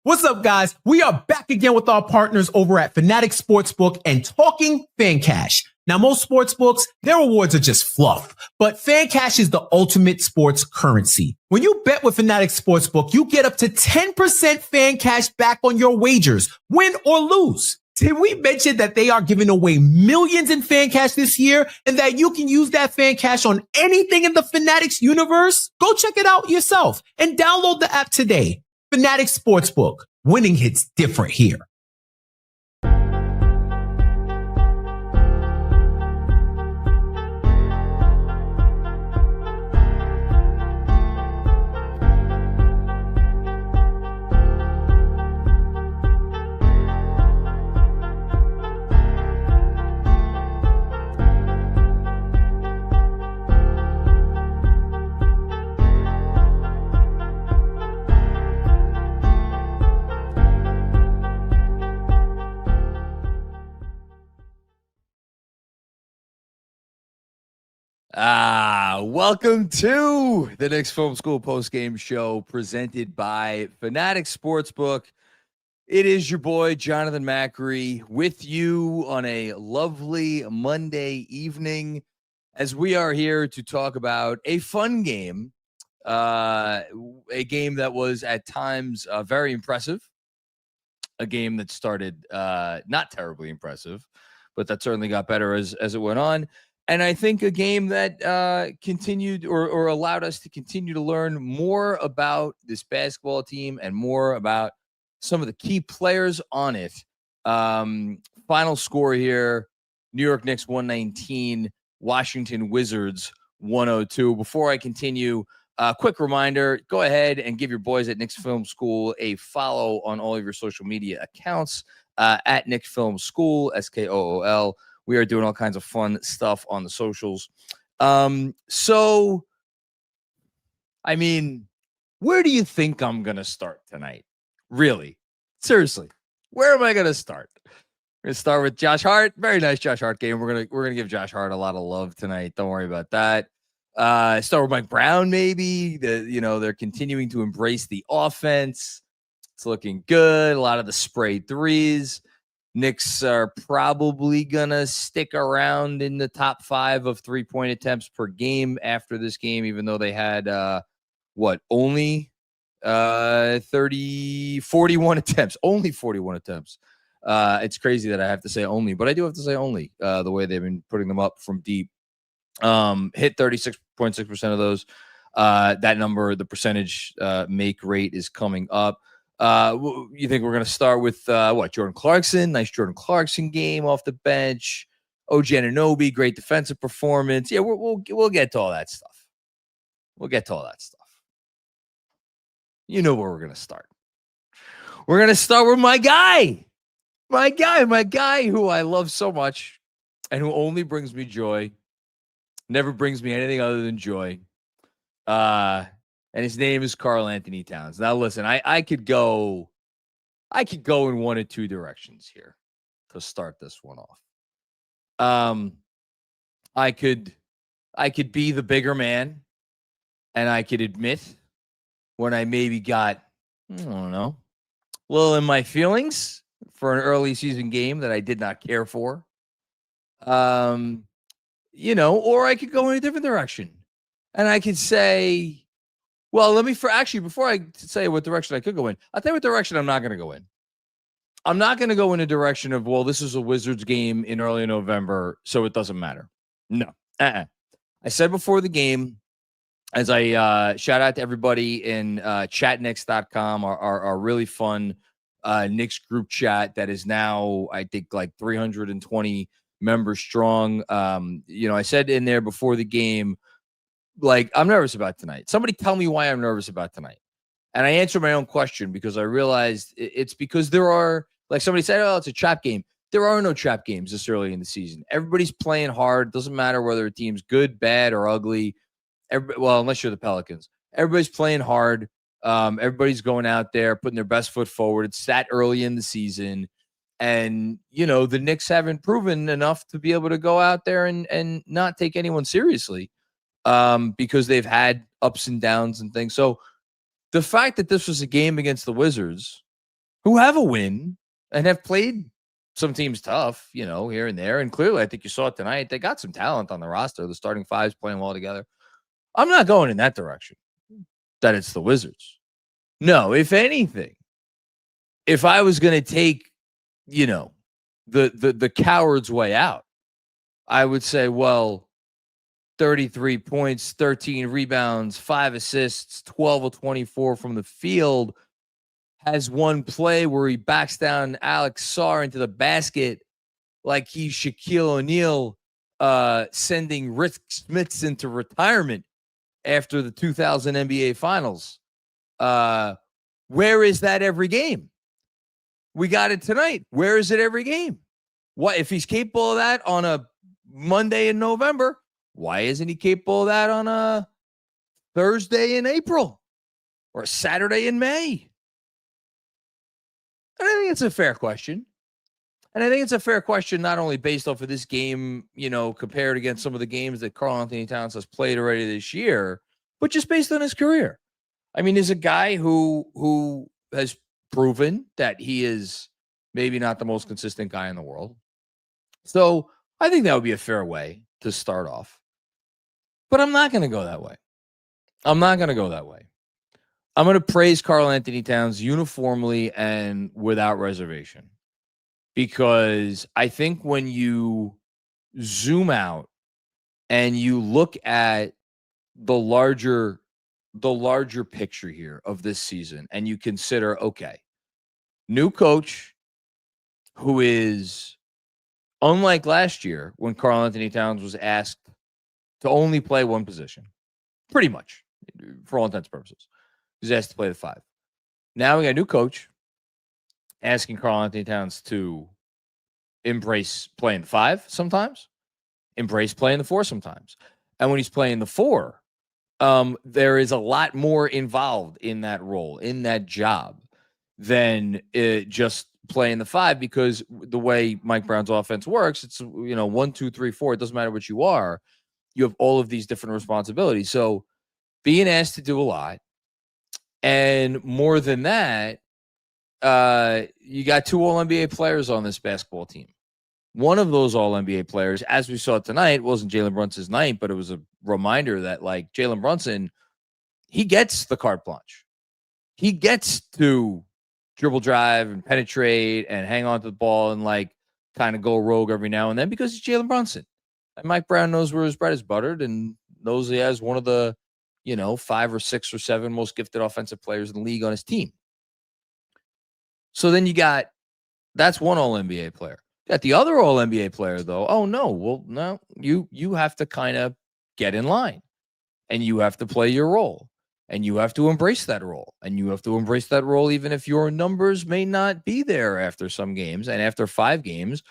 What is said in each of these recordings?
What's up, guys? We are back again with our partners over at FANATICS Sportsbook and talking FANCASH. Now, most sportsbooks, their rewards are just fluff, but FANCASH is the ultimate sports currency. When you bet with FANATICS Sportsbook, you get up to 10% FANCASH back on your wagers, win or lose. Did we mention that they are giving away millions in FANCASH this year and that you can use that FANCASH on anything in the FANATICS universe? Go check it out yourself and download the app today. FANATICS Sportsbook. Winning hits different here. Welcome to the Knicks Film School Postgame Show presented by FANATICS Sportsbook. It is your boy, Jonathan Macri, with you on a lovely Monday evening as we are here to talk about a fun game, a game that was at times very impressive, a game that started not terribly impressive, but that certainly got better as it went on. And I think a game that continued or allowed us to continue to learn more about this basketball team and more about some of the key players on it. Final score here, New York Knicks 119, Washington Wizards 102. Before I continue, quick reminder, go ahead and give your boys at Knicks Film School a follow on all of your social media accounts at Knicks Film School, SKOOL. We are doing all kinds of fun stuff on the socials. So, I mean, where do you think I'm going to start tonight? Really? Seriously, where am I going to start? We're going to start with Josh Hart. Very nice Josh Hart game. We're going to give Josh Hart a lot of love tonight. Don't worry about that. Start with Mike Brown, maybe. They're continuing to embrace the offense. It's looking good. A lot of the spray threes. Knicks are probably going to stick around in the top 5 of 3-point attempts per game after this game, even though they had, only 41 attempts. Only 41 attempts. It's crazy that I have to say only, but I do have to say only the way they've been putting them up from deep. Hit 36.6% of those. That number, the percentage make rate is coming up. You think we're going to start with Jordan Clarkson? Nice Jordan Clarkson game off the bench. OG Anunoby, great defensive performance. Yeah, we'll get to all that stuff. We'll get to all that stuff. You know where we're going to start. We're going to start with my guy who I love so much and who only brings me joy. Never brings me anything other than joy. And his name is Karl-Anthony Towns. Now, listen, I could go in one of two directions here to start this one off. I could be the bigger man, and I could admit when I maybe got, I don't know, a little in my feelings for an early season game that I did not care for. Or I could go in a different direction, and I could say, well, before I say what direction I could go in, I'll tell you what direction I'm not going to go in. I'm not going to go in a direction of, well, this is a Wizards game in early November, so it doesn't matter. No. I said before the game, as I shout out to everybody in chatnix.com, our really fun Knicks group chat that is now, I think, like 320 members strong. I said in there before the game, like, I'm nervous about tonight. Somebody tell me why I'm nervous about tonight. And I answered my own question because I realized it's because there are, like somebody said, oh, it's a trap game. There are no trap games this early in the season. Everybody's playing hard. Doesn't matter whether a team's good, bad, or ugly. Unless you're the Pelicans. Everybody's playing hard. Everybody's going out there, putting their best foot forward. It's that early in the season. And, the Knicks haven't proven enough to be able to go out there and not take anyone seriously. Because they've had ups and downs and things. So the fact that this was a game against the Wizards who have a win and have played some teams tough, here and there. And clearly, I think you saw it tonight. They got some talent on the roster. The starting five's playing well together. I'm not going in that direction, that it's the Wizards. No, if anything, if I was going to take, the coward's way out, I would say, well, 33 points, 13 rebounds, 5 assists, 12 of 24 from the field, has one play where he backs down Alex Sarr into the basket like he's Shaquille O'Neal sending Rick Smits into retirement after the 2000 NBA Finals. Where is that every game? We got it tonight. Where is it every game? What if he's capable of that on a Monday in November? Why isn't he capable of that on a Thursday in April or a Saturday in May? And I think it's a fair question. And I think it's a fair question not only based off of this game, compared against some of the games that Karl-Anthony Towns has played already this year, but just based on his career. I mean, there's a guy who has proven that he is maybe not the most consistent guy in the world. So I think that would be a fair way to start off. But I'm not going to go that way. I'm going to praise Karl-Anthony Towns uniformly and without reservation. Because I think when you zoom out and you look at the larger picture here of this season and you consider, okay, new coach who is unlike last year when Karl-Anthony Towns was asked to only play one position, pretty much, for all intents and purposes. He was asked to play the 5. Now we got a new coach asking Karl-Anthony Towns to embrace playing the 5 sometimes, embrace playing the 4 sometimes. And when he's playing the 4, there is a lot more involved in that role, in that job, than just playing the 5, because the way Mike Brown's offense works, it's 1, 2, 3, 4. It doesn't matter what you are. You have all of these different responsibilities. So being asked to do a lot, and more than that, you got 2 All-NBA players on this basketball team. One of those All-NBA players, as we saw tonight, wasn't Jalen Brunson's night, but it was a reminder that, like, Jalen Brunson, he gets the carte blanche. He gets to dribble drive and penetrate and hang on to the ball and, like, kind of go rogue every now and then because he's Jalen Brunson. And Mike Brown knows where his bread is buttered and knows he has one of the, 5 or 6 or 7 most gifted offensive players in the league on his team. So then that's one All-NBA player. You got the other All-NBA player, though. Oh, no. Well, no, you have to kind of get in line and you have to play your role and you have to embrace that role and you have to embrace that role even if your numbers may not be there after some games. And after 5 games,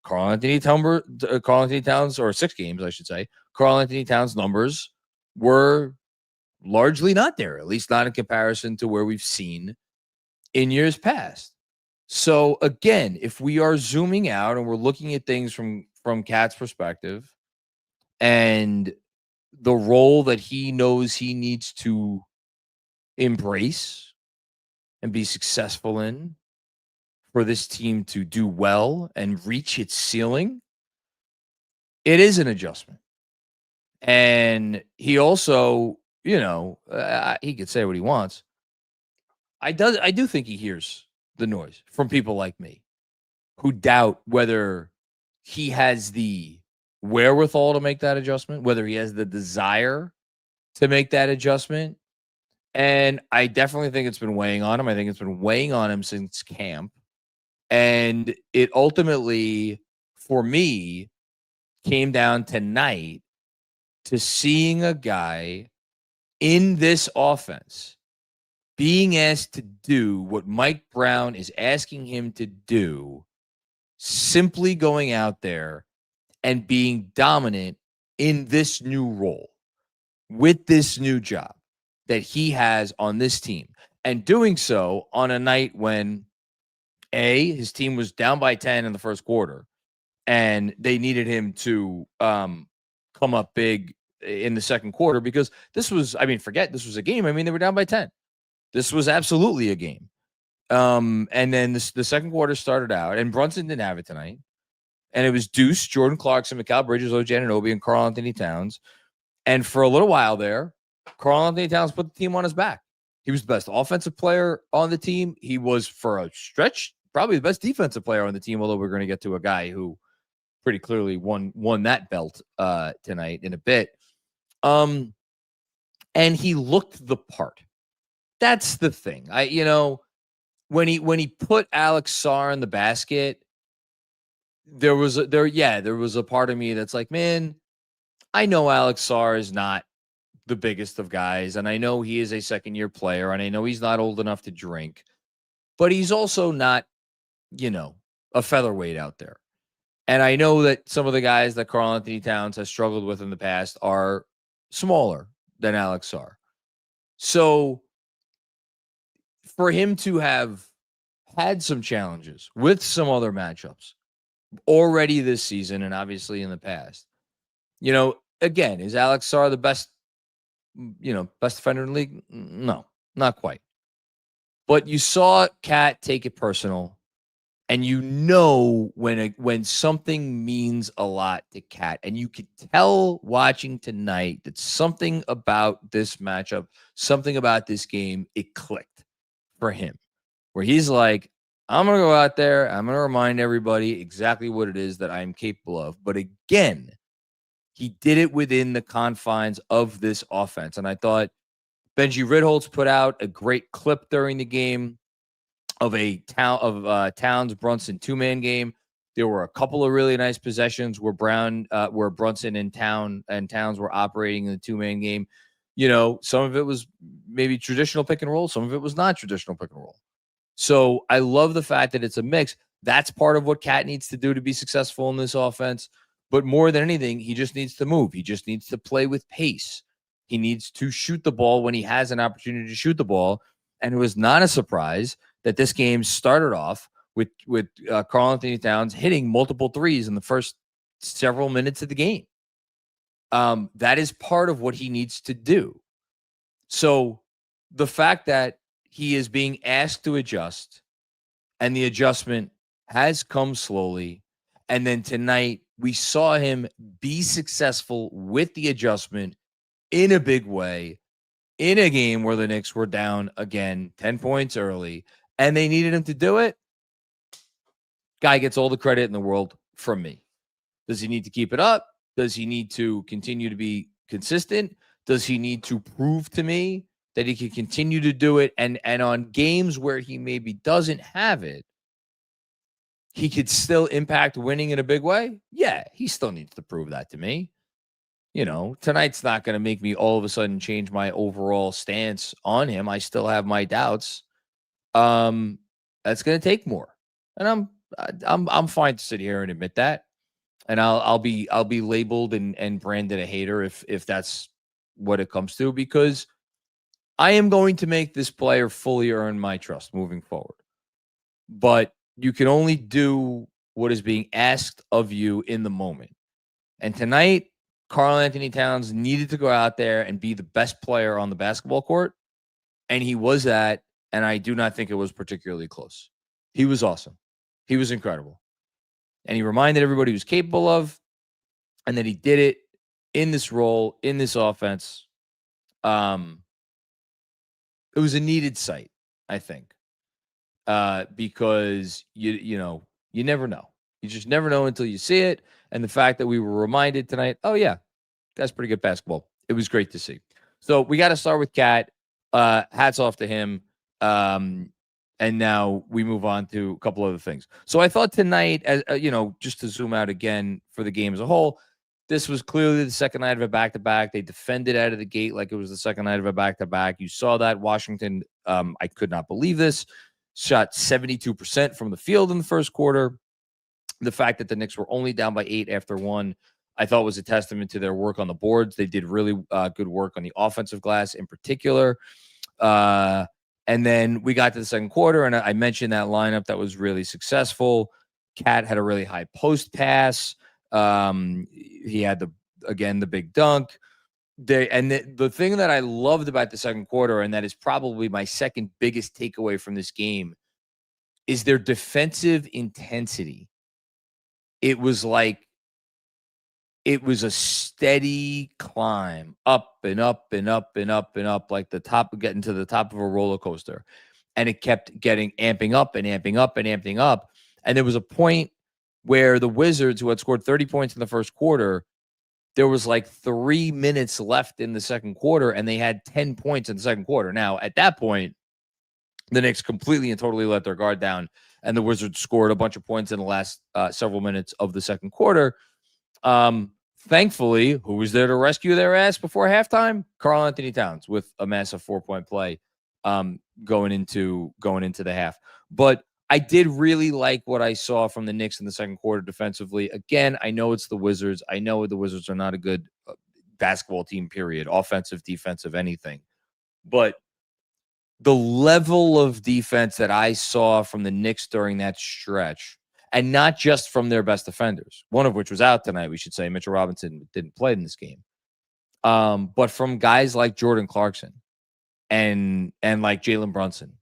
Karl-Anthony Towns, or 6 games, I should say, Karl-Anthony Towns' numbers were largely not there, at least not in comparison to where we've seen in years past. So again, if we are zooming out and we're looking at things from Cat's perspective and the role that he knows he needs to embrace and be successful in for this team to do well and reach its ceiling, it is an adjustment. And he also, he could say what he wants. I do think he hears the noise from people like me who doubt whether he has the wherewithal to make that adjustment, whether he has the desire to make that adjustment. And I definitely think it's been weighing on him. I think it's been weighing on him since camp. And it ultimately, for me, came down tonight to seeing a guy in this offense being asked to do what Mike Brown is asking him to do, simply going out there and being dominant in this new role with this new job that he has on this team, and doing so on a night when his team was down by 10 in the first quarter and they needed him to come up big in the second quarter, because this was, forget this was a game. They were down by 10. This was absolutely a game. And then the second quarter started out, and Brunson didn't have it tonight. And it was Deuce, Jordan Clarkson, Mikal Bridges, OJ Anunoby, and Karl-Anthony Towns. And for a little while there, Karl-Anthony Towns put the team on his back. He was the best offensive player on the team. He was, for a stretch, probably the best defensive player on the team, although we're going to get to a guy who pretty clearly won that belt tonight in a bit. And he looked the part. That's the thing. When he put Alex Sarr in the basket, there was a part of me that's like, man, I know Alex Sarr is not the biggest of guys, and I know he is a second-year player, and I know he's not old enough to drink, but he's also not, a featherweight out there. And I know that some of the guys that Karl-Anthony Towns has struggled with in the past are smaller than Alex Sarr. So for him to have had some challenges with some other matchups already this season and obviously in the past, again, is Alex Sarr the best defender in the league? No, not quite. But you saw Cat take it personal, and when something means a lot to Cat, and you could tell watching tonight that something about this matchup, something about this game, it clicked for him, where he's like, I'm going to go out there, I'm going to remind everybody exactly what it is that I'm capable of. But again, he did it within the confines of this offense. And I thought Benji Ritholtz put out a great clip during the game of Towns Brunson two-man game. There were a couple of really nice possessions where Brunson and Towns were operating in the two-man game. Some of it was maybe traditional pick and roll, some of it was not traditional pick and roll. So I love the fact that it's a mix. That's part of what Cat needs to do to be successful in this offense. But more than anything, he just needs to move. He just needs to play with pace. He needs to shoot the ball when he has an opportunity to shoot the ball. And it was not a surprise that this game started off with Karl-Anthony Towns hitting multiple threes in the first several minutes of the game. That is part of what he needs to do. So the fact that he is being asked to adjust, and the adjustment has come slowly, and then tonight we saw him be successful with the adjustment in a big way in a game where the Knicks were down again 10 points early, and they needed him to do it. Guy gets all the credit in the world from me. Does he need to keep it up? Does he need to continue to be consistent? Does he need to prove to me that he can continue to do it? And on games where he maybe doesn't have it, he could still impact winning in a big way? Yeah, he still needs to prove that to me. Tonight's not going to make me all of a sudden change my overall stance on him. I still have my doubts. That's going to take more. And I'm fine to sit here and admit that. And I'll be labeled and branded a hater if that's what it comes to, because I am going to make this player fully earn my trust moving forward. But you can only do what is being asked of you in the moment. And tonight, Karl-Anthony Towns needed to go out there and be the best player on the basketball court. And he was that. And I do not think it was particularly close. He was awesome. He was incredible. And he reminded everybody he was capable of, and that he did it in this role, in this offense. It was a needed sight, I think, because you never know. You just never know until you see it. And the fact that we were reminded tonight, oh yeah, that's pretty good basketball. It was great to see. So we got to start with Cat. Hats off to him. And now we move on to a couple other things. So I thought tonight, as just to zoom out again for the game as a whole, this was clearly the second night of a back-to-back. They defended out of the gate like it was the second night of a back-to-back. You saw that Washington, I could not believe this, shot 72% from the field in the first quarter. The fact that the Knicks were only down by 8 after 1, I thought was a testament to their work on the boards. They did really good work on the offensive glass in particular. And then we got to the second quarter, and I mentioned that lineup that was really successful. Cat had a really high post pass. He had the big dunk. The thing that I loved about the second quarter, and that is probably my second biggest takeaway from this game, is their defensive intensity. It was like, it was a steady climb up and up and up and up and up, like the top, getting to the top of a roller coaster. And it kept amping up and amping up and amping up. And there was a point where the Wizards, who had scored 30 points in the first quarter, there was like 3 minutes left in the second quarter, and they had 10 points in the second quarter. Now, at that point, the Knicks completely and totally let their guard down, and the Wizards scored a bunch of points in the last several minutes of the second quarter. Thankfully, who was there to rescue their ass before halftime? Karl-Anthony Towns with a massive 4-point play going into the half. But I did really like what I saw from the Knicks in the second quarter defensively. Again, I know it's the Wizards. I know the Wizards are not a good basketball team, period. Offensive, defensive, anything. But the level of defense that I saw from the Knicks during that stretch, and not just from their best defenders, one of which was out tonight, we should say. Mitchell Robinson didn't play in this game. But from guys like Jordan Clarkson and like Jalen Brunson.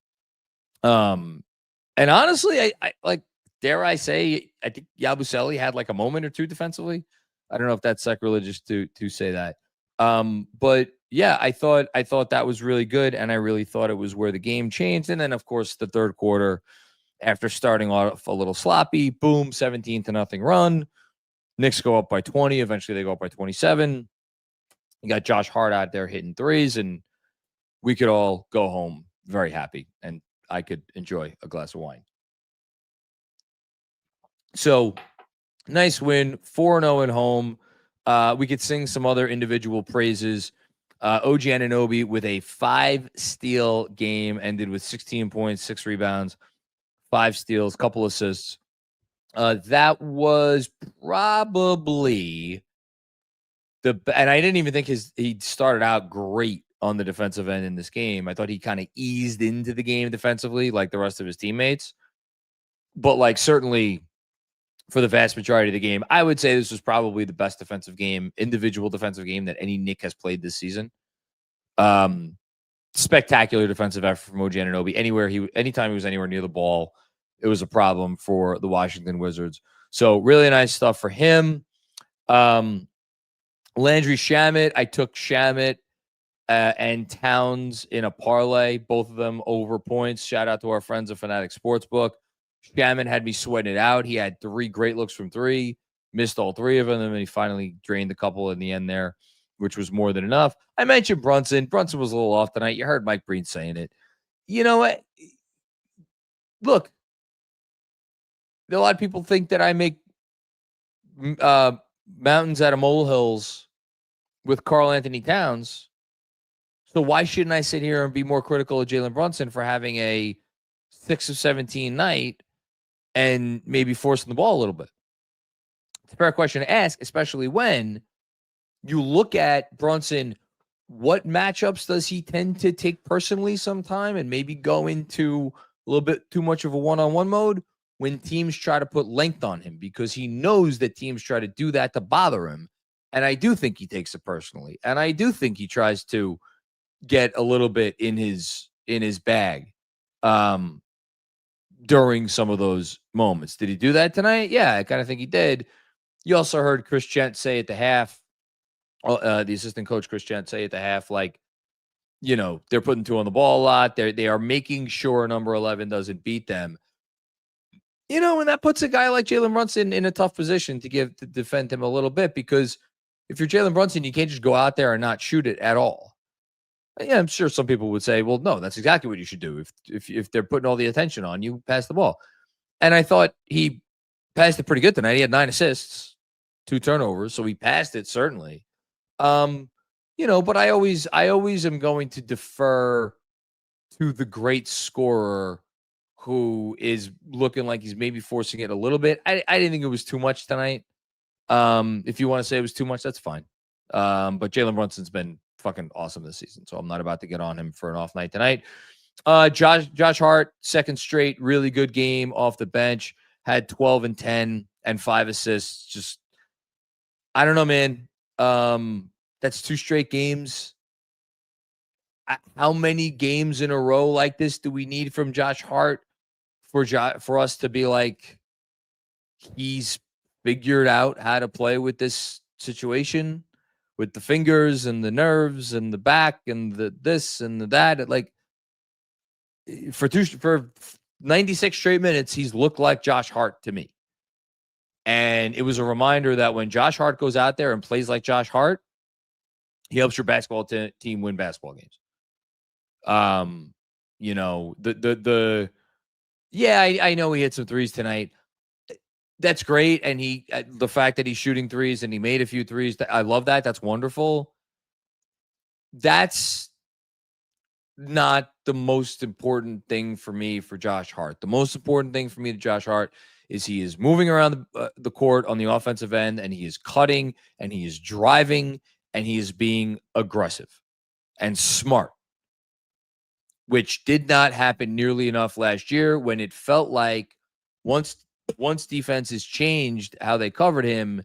And honestly, I like, dare I say, I think Yabusele had like a moment or two defensively. I don't know if that's sacrilegious to say that. But yeah, I thought that was really good, and I really thought it was where the game changed. And then, of course, the third quarter, after starting off a little sloppy, boom, 17-0 run. Knicks go up by 20. Eventually, they go up by 27. You got Josh Hart out there hitting threes, and we could all go home very happy, and I could enjoy a glass of wine. So, nice win, 4-0 at home. We could sing some other individual praises. OG Anunoby with a 5-steal game, ended with 16 points, 6 rebounds, 5 steals, couple assists. That was probably and I didn't even think he started out great on the defensive end in this game. I thought he kind of eased into the game defensively, like the rest of his teammates. But like, certainly for the vast majority of the game, I would say this was probably the best individual defensive game that any Knick has played this season. Spectacular defensive effort from OG Anunoby. Anytime he was anywhere near the ball, it was a problem for the Washington Wizards. So really nice stuff for him. Landry Shamet, I took Shamet and Towns in a parlay, both of them over points. Shout out to our friends at Fanatics Sportsbook. Shamet had me sweating it out. He had 3 great looks from 3, missed all 3 of them, and he finally drained a couple in the end there, which was more than enough. I mentioned Brunson. Brunson was a little off tonight. You heard Mike Breen saying it. You know what? Look, a lot of people think that I make mountains out of molehills with Karl-Anthony Towns. So why shouldn't I sit here and be more critical of Jalen Brunson for having a 6 of 17 night and maybe forcing the ball a little bit? It's a fair question to ask, especially when you look at Brunson. What matchups does he tend to take personally sometime and maybe go into a little bit too much of a one-on-one mode? When teams try to put length on him, because he knows that teams try to do that to bother him. And I do think he takes it personally. And I do think he tries to get a little bit in his bag during some of those moments. Did he do that tonight? Yeah, I kind of think he did. You also heard Chris Gent say at the half, the assistant coach Chris Gent say at the half, like, you know, they're putting 2 on the ball a lot. They are making sure number 11 doesn't beat them. You know, and that puts a guy like Jalen Brunson in a tough position to defend him a little bit, because if you're Jalen Brunson, you can't just go out there and not shoot it at all. Yeah, I'm sure some people would say, well, no, that's exactly what you should do. If they're putting all the attention on you, pass the ball. And I thought he passed it pretty good tonight. He had 9 assists, 2 turnovers, so he passed it certainly. You know, but I always am going to defer to the great scorer who is looking like he's maybe forcing it a little bit. I didn't think it was too much tonight. If you want to say it was too much, that's fine. But Jalen Brunson's been fucking awesome this season, so I'm not about to get on him for an off night tonight. Josh Hart, second straight really good game off the bench, had 12 and 10 and 5 assists. Just, I don't know, man. That's 2 straight games. How many games in a row like this do we need from Josh Hart for us to be like, he's figured out how to play with this situation, with the fingers and the nerves and the back and the this and the that. Like for 96 straight minutes, he's looked like Josh Hart to me. And it was a reminder that when Josh Hart goes out there and plays like Josh Hart, he helps your basketball team win basketball games. You know, I know he hit some threes tonight. That's great. And the fact that he's shooting threes and he made a few threes, I love that. That's wonderful. That's not the most important thing for me for Josh Hart. The most important thing for me to Josh Hart is he is moving around the court on the offensive end, and he is cutting, and he is driving, and he is being aggressive and smart, which did not happen nearly enough last year, when it felt like once defenses changed how they covered him,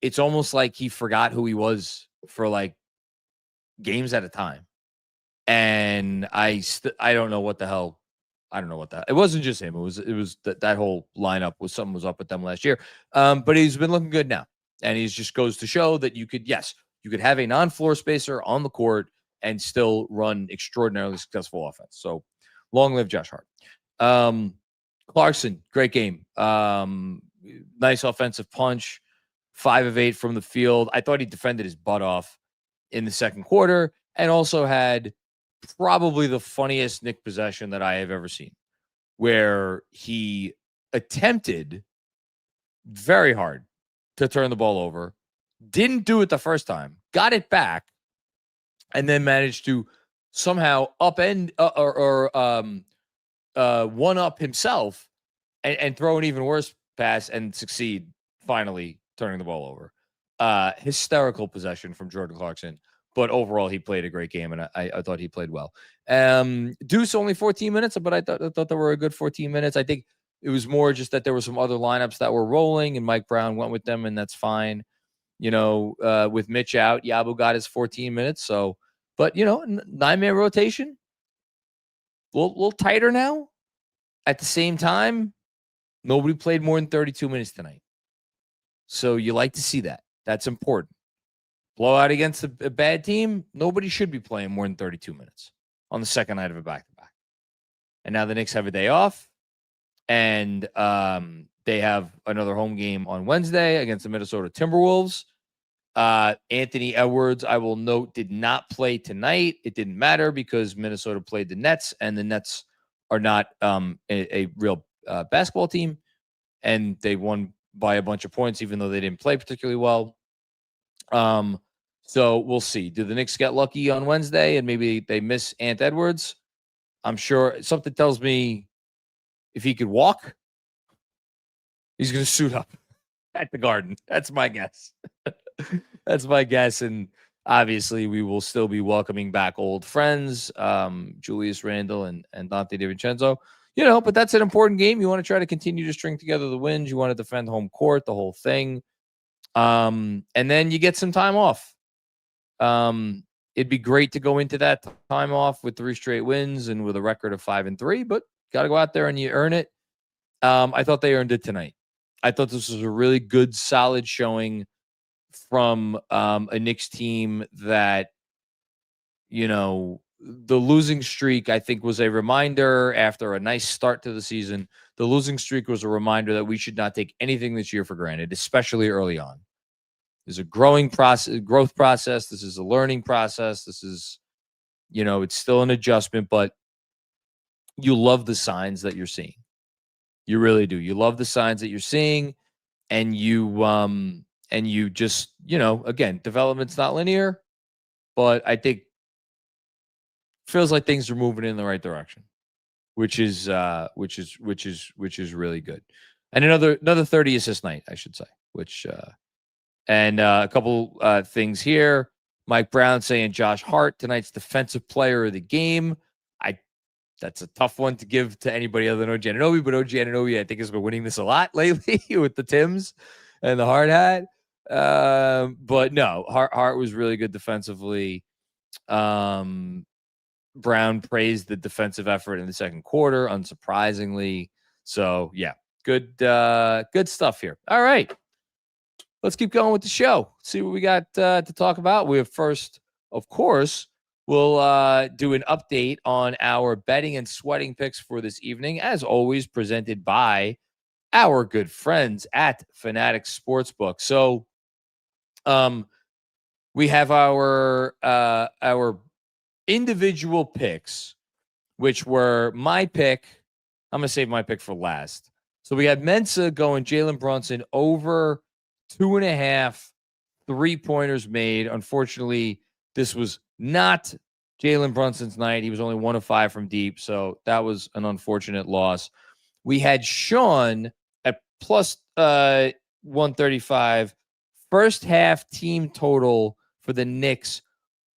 it's almost like he forgot who he was for like games at a time. And I don't know what the hell. I don't know what that. It wasn't just him. It was that whole lineup was something was up with them last year. But he's been looking good now, and he just goes to show that you could have a non-floor spacer on the court and still run extraordinarily successful offense. So long live Josh Hart. Clarkson, great game. Nice offensive punch. 5 of 8 from the field. I thought he defended his butt off in the second quarter, and also had probably the funniest Knick possession that I have ever seen, where he attempted very hard to turn the ball over, didn't do it the first time, got it back, and then managed to somehow upend one up himself and throw an even worse pass and succeed finally turning the ball over. Hysterical possession from Jordan Clarkson. But overall, he played a great game, and I thought he played well. Deuce only 14 minutes, but I thought there were a good 14 minutes. I think it was more just that there were some other lineups that were rolling, and Mike Brown went with them, and that's fine. You know, with Mitch out, Yabu got his 14 minutes. So, but, you know, 9-man rotation, a little tighter now. At the same time, nobody played more than 32 minutes tonight. So you like to see that. That's important. Blowout against a bad team, nobody should be playing more than 32 minutes on the second night of a back-to-back. And now the Knicks have a day off, and they have another home game on Wednesday against the Minnesota Timberwolves. Anthony Edwards, I will note, did not play tonight. It didn't matter because Minnesota played the Nets, and the Nets are not a real basketball team, and they won by a bunch of points, even though they didn't play particularly well. So we'll see. Do the Knicks get lucky on Wednesday and maybe they miss Ant Edwards? I'm sure something tells me if he could walk, he's going to suit up at the Garden. That's my guess. That's my guess. And obviously we will still be welcoming back old friends, Julius Randle and Dante DiVincenzo, you know, but that's an important game. You want to try to continue to string together the wins. You want to defend home court, the whole thing. And then you get some time off. It'd be great to go into that time off with 3 straight wins and with a record of 5-3, but got to go out there and you earn it. I thought they earned it tonight. I thought this was a really good, solid showing from a Knicks team that, you know, the losing streak, I think, was a reminder after a nice start to the season. The losing streak was a reminder that we should not take anything this year for granted, especially early on. There's a growth process. This is a learning process. This is, you know, it's still an adjustment, but you love the signs that you're seeing. You really do. You love the signs that you're seeing, and you just, you know, again, development's not linear, but I think feels like things are moving in the right direction, which is really good. And another 30 assist night, I should say, which and a couple things here. Mike Brown saying Josh Hart, tonight's defensive player of the game. That's a tough one to give to anybody other than OG Anunoby, but OG Anunoby, I think, has been winning this a lot lately with the Tims and the hard hat. But no, Hart was really good defensively. Brown praised the defensive effort in the second quarter, unsurprisingly. So yeah, good stuff here. All right, let's keep going with the show. See what we got to talk about. We have first, of course, we'll do an update on our betting and sweating picks for this evening, as always, presented by our good friends at FANATICS Sportsbook. So, we have our individual picks, which were my pick. I'm going to save my pick for last. So we had Mensa going Jalen Brunson over 2.5 3-pointers made. Unfortunately, this was not Jalen Brunson's night. He was only 1 of 5 from deep. So that was an unfortunate loss. We had Sean at plus 135. First half team total for the Knicks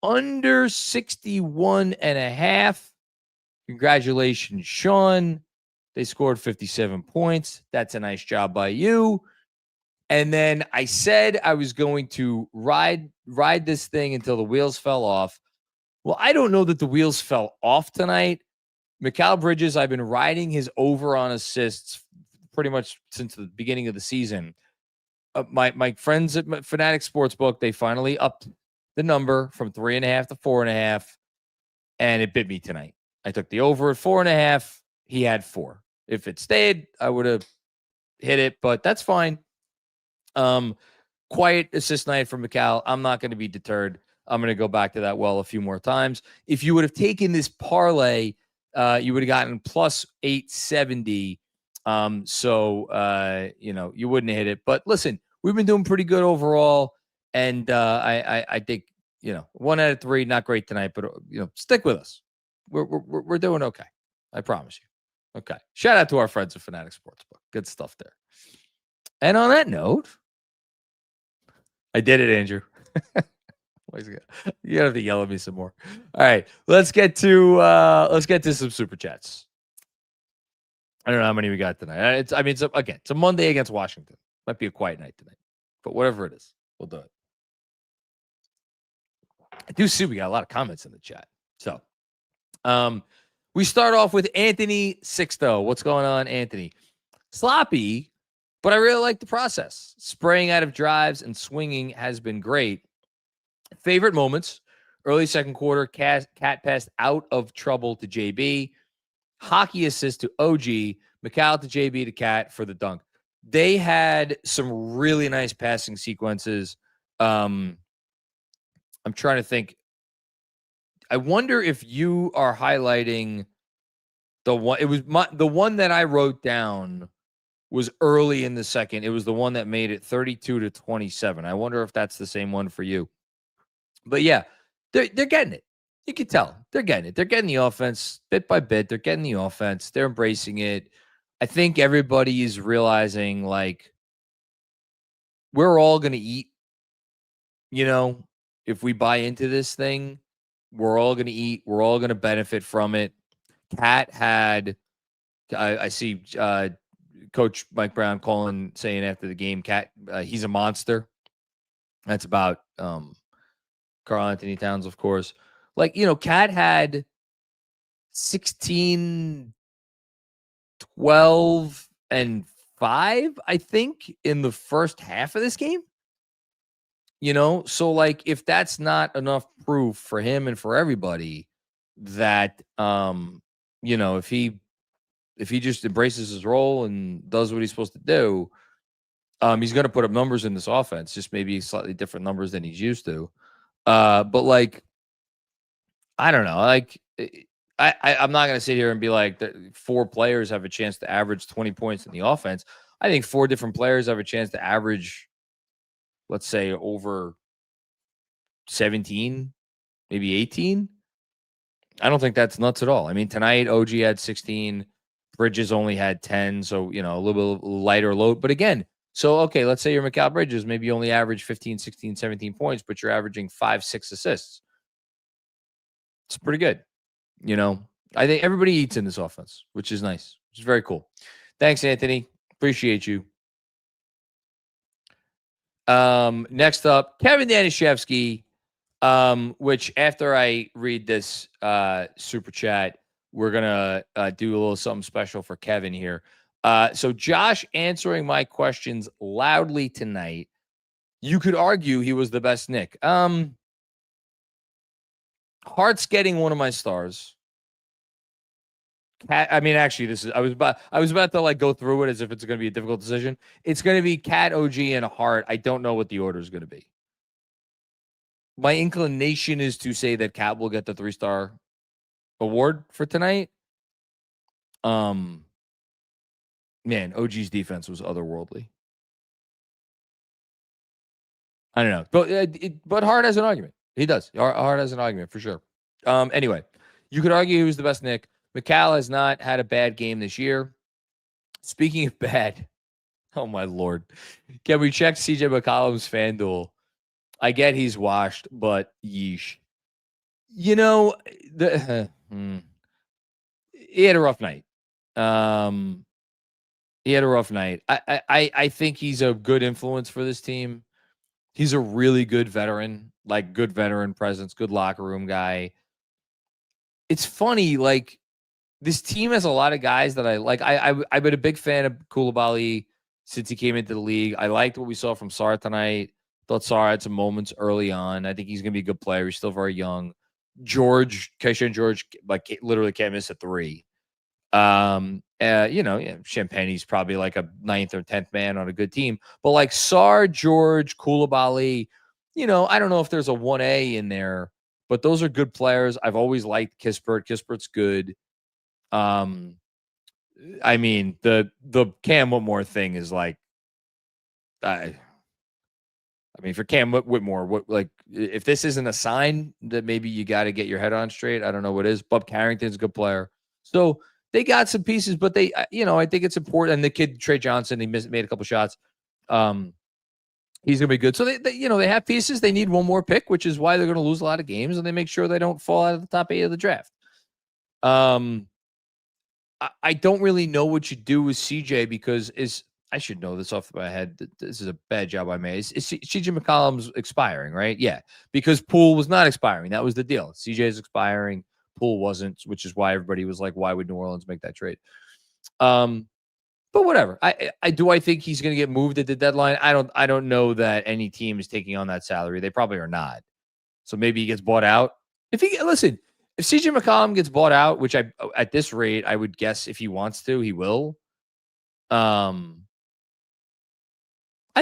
under 61.5. Congratulations, Sean. They scored 57 points. That's a nice job by you. And then I said I was going to ride this thing until the wheels fell off. Well, I don't know that the wheels fell off tonight. Mikal Bridges, I've been riding his over on assists pretty much since the beginning of the season. My friends at FANATICS Sportsbook, they finally upped the number from 3.5 to 4.5, and it bit me tonight. I took the over at 4.5. He had 4. If it stayed, I would have hit it, but that's fine. Quiet assist night from Mikal. I'm not going to be deterred. I'm going to go back to that well a few more times. If you would have taken this parlay, you would have gotten plus 870. So you wouldn't have hit it. But listen, we've been doing pretty good overall. And I think, 1 out of 3, not great tonight, but stick with us. We're doing okay. I promise you. Okay. Shout out to our friends at FANATICS Sportsbook. Good stuff there. And on that note, I did it, Andrew. You have to yell at me some more. All right, let's get to some super chats. I don't know how many we got tonight. It's a Monday against Washington. Might be a quiet night tonight, but whatever it is, we'll do it. I do see we got a lot of comments in the chat. So, we start off with Anthony Sixto. What's going on, Anthony? Sloppy, but I really like the process. Spraying out of drives and swinging has been great. Favorite moments: early second quarter, cat passed out of trouble to JB. Hockey assist to OG. Mikal to JB to Cat for the dunk. They had some really nice passing sequences. I'm trying to think. I wonder if you are highlighting the one. It was the one that I wrote down was early in the second. It was the one that made it 32-27. I wonder if that's the same one for you. But yeah, they're getting it. You can tell they're getting it. They're getting the offense bit by bit. They're getting the offense. They're embracing it. I think everybody is realizing, like, we're all going to eat. If we buy into this thing, we're all going to eat. We're all going to benefit from it. Cat had, I see Coach Mike Brown saying after the game, Cat, he's a monster. That's about Karl-Anthony Towns, of course. Cat had 16, 12, and 5, I think, in the first half of this game. So if that's not enough proof for him and for everybody that, if he just embraces his role and does what he's supposed to do, he's going to put up numbers in this offense, just maybe slightly different numbers than he's used to. But I don't know. I'm not going to sit here and be like 4 players have a chance to average 20 points in the offense. I think 4 different players have a chance to average, let's say, over 17, maybe 18. I don't think that's nuts at all. I mean, tonight, OG had 16. Bridges only had 10, so, a little bit lighter load. But again, okay, let's say you're Mikal Bridges. Maybe you only average 15, 16, 17 points, but you're averaging 5, 6 assists. It's pretty good. I think everybody eats in this offense, which is nice. It's very cool. Thanks, Anthony. Appreciate you. Next up, Kevin Danishevsky, which after I read this super chat, we're going to do a little something special for Kevin here. So Josh answering my questions loudly tonight. You could argue he was the best Knick. Hart's getting one of my stars. Actually, I was about to like go through it as if it's going to be a difficult decision. It's going to be Cat, OG, and Hart. I don't know what the order is going to be. My inclination is to say that Cat will get the 3-star award for tonight. Man, OG's defense was otherworldly. I don't know, but Hart has an argument. He does. Hart has an argument for sure. Anyway, you could argue he was the best Knick. McCall has not had a bad game this year. Speaking of bad, oh my Lord. Can we check CJ McCollum's FanDuel? I get he's washed, but yeesh. You know, he had a rough night. He had a rough night. I think he's a good influence for this team. He's a really good veteran, like good veteran presence, good locker room guy. It's funny, like, this team has a lot of guys that I like. I've been a big fan of Koulibaly since he came into the league. I liked what we saw from Sarr tonight. Thought Sarr had some moments early on. I think he's going to be a good player. He's still very young. Keisha and George, like, literally can't miss a 3. Champagne's probably like a 9th or 10th man on a good team. But like Sarr, George, Koulibaly, I don't know if there's a 1A in there, but those are good players. I've always liked Kispert. Kispert's good. The Cam Whitmore thing is like, for Cam Whitmore, if this isn't a sign that maybe you got to get your head on straight, I don't know what is. Bub Carrington's a good player. So they got some pieces, but I think it's important. And the kid, Trey Johnson, he made a couple shots. He's going to be good. So they have pieces. They need one more pick, which is why they're going to lose a lot of games, and they make sure they don't fall out of the top 8 of the draft. I don't really know what you do with CJ because I should know this off my head. This is a bad job I made. Is CJ McCollum's expiring, right? Yeah, because Poole was not expiring. That was the deal. CJ is expiring. Poole wasn't, which is why everybody was like, why would New Orleans make that trade? But whatever. I think he's going to get moved at the deadline. I don't know that any team is taking on that salary. They probably are not. So maybe he gets bought out. If CJ McCollum gets bought out, which at this rate, I would guess if he wants to, he will. I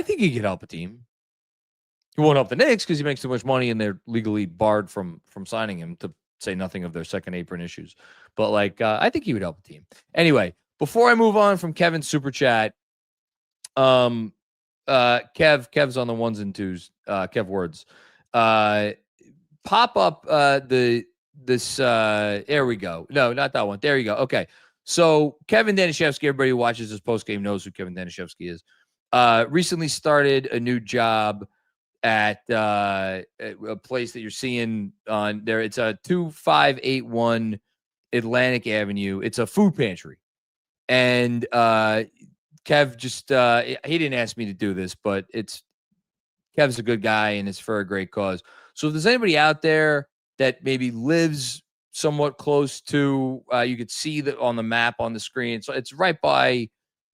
think he could help a team. He won't help the Knicks because he makes too much money and they're legally barred from signing him, to say nothing of their second apron issues. But I think he would help a team. Anyway, before I move on from Kevin's super chat, Kev's on the 1s and 2s. Kev words. Pop up there we go. No, not that one. There you go. Okay. So Kevin Danishevsky, everybody who watches this postgame knows who Kevin Danishevsky is. Recently started a new job at a place that you're seeing on there. It's a 2581 Atlantic Avenue. It's a food pantry. And Kev just he didn't ask me to do this, but Kev's a good guy and it's for a great cause. So if there's anybody out there that maybe lives somewhat close to, you could see that on the map on the screen. So it's right by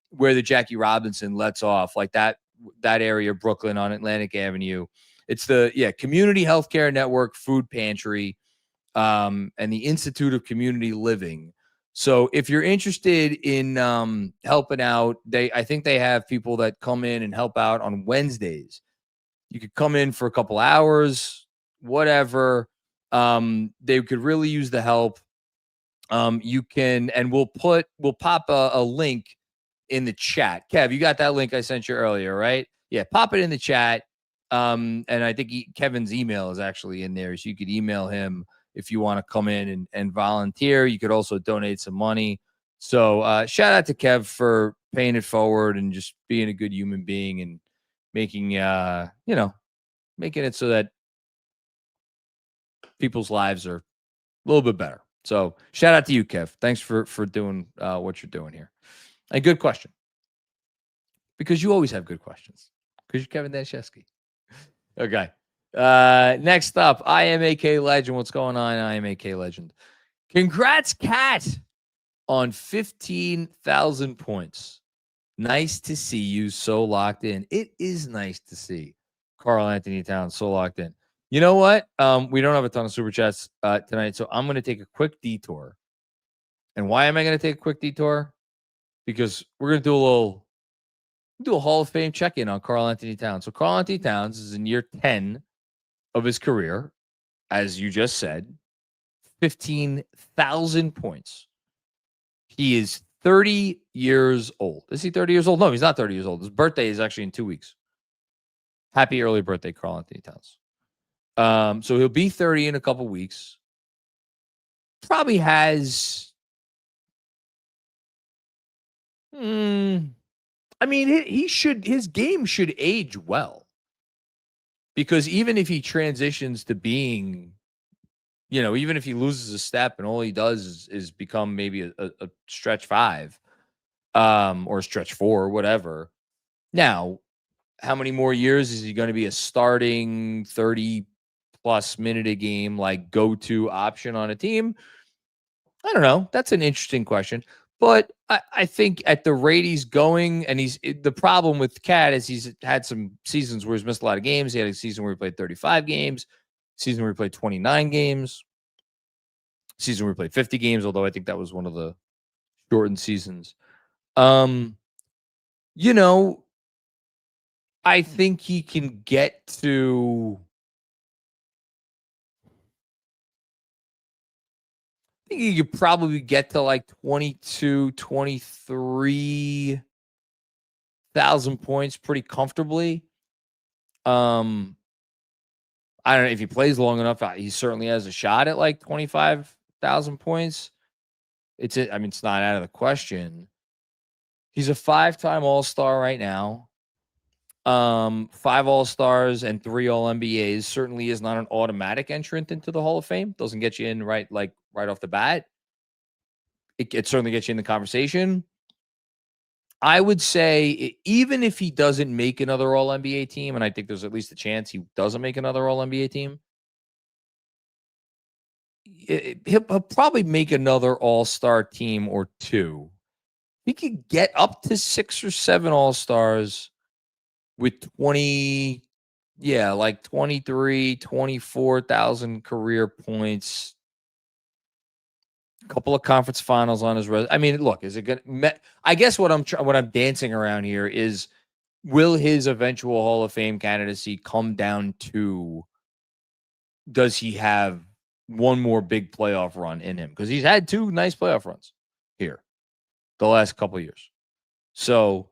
where the Jackie Robinson lets off, like that area of Brooklyn on Atlantic Avenue. It's the Community Healthcare Network Food Pantry and the Institute of Community Living. So if you're interested in helping out, I think they have people that come in and help out on Wednesdays. You could come in for a couple hours, whatever. They could really use the help. You can, and we'll pop a link in the chat. Kev, you got that link I sent you earlier, right? Yeah, pop it in the chat. And I think Kevin's email is actually in there, so you could email him if you want to come in and volunteer. You could also donate some money. So shout out to Kev for paying it forward and just being a good human being and making making it so that people's lives are a little bit better. So shout out to you, Kev. Thanks for doing what you're doing here. A good question. Because you always have good questions. Because you're Kevin Danishevsky. Okay. Next up, IMAK Legend. What's going on, IMAK Legend? Congrats, Cat, on 15,000 points. Nice to see you so locked in. It is nice to see Karl-Anthony Towns so locked in. You know what? We don't have a ton of super chats tonight, so I'm going to take a quick detour. And why am I going to take a quick detour? Because we're going to do a Hall of Fame check-in on Karl-Anthony Towns. So Karl-Anthony Towns is in year 10 of his career, as you just said, 15,000 points. He is 30 years old. Is he 30 years old? No, he's not 30 years old. His birthday is actually in 2 weeks. Happy early birthday, Karl-Anthony Towns. So he'll be 30 in a couple weeks. Probably has... I mean, his game should age well. Because even if he transitions to being, even if he loses a step and all he does is become maybe a stretch 5, or stretch 4, whatever. Now, how many more years is he going to be a starting 30-plus minute a game, like, go-to option on a team? I don't know. That's an interesting question. But I think at the rate he's going, and the problem with Cat is he's had some seasons where he's missed a lot of games. He had a season where he played 35 games, season where he played 29 games, season where he played 50 games, although I think that was one of the shortened seasons. I think he can get to... I think you could probably get to like 22, 23,000 points pretty comfortably. I don't know if he plays long enough. He certainly has a shot at like 25,000 points. It's not out of the question. He's a 5-time All-Star right now. 5 All-Stars and 3 All-NBAs certainly is not an automatic entrant into the Hall of Fame. Doesn't get you in right off the bat. It certainly gets you in the conversation. I would say even if he doesn't make another All-NBA team, and I think there's at least a chance he doesn't make another All-NBA team, he'll probably make another All-Star team or 2. He could get up to 6 or 7 All-Stars with 23, 24,000 career points, a couple of conference finals on his resume. I mean, look, is it good? I guess what I'm dancing around here is, will his eventual Hall of Fame candidacy come down to, does he have one more big playoff run in him? Because he's had 2 nice playoff runs here the last couple of years. So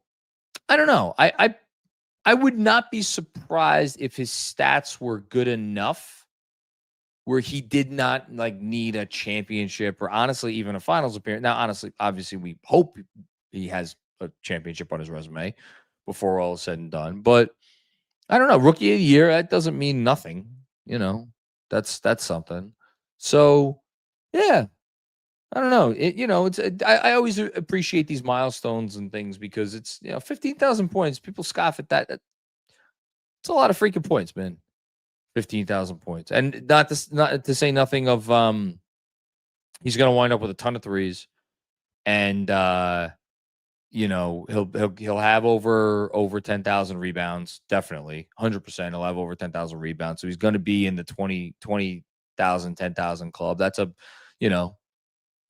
I don't know. I would not be surprised if his stats were good enough where he did not need a championship or honestly even a finals appearance. Now, honestly, obviously, we hope he has a championship on his resume before all is said and done. But I don't know. Rookie of the year, that doesn't mean nothing. That's something. So, yeah. I don't know. I always appreciate these milestones and things because it's 15,000 points. People scoff at that. It's a lot of freaking points, man. 15,000 points, and not to say nothing of he's going to wind up with a ton of threes, and he'll have over 10,000 rebounds, definitely 100%. He'll have over 10,000 rebounds, so he's going to be in the 20,000, 10,000 club. That's it's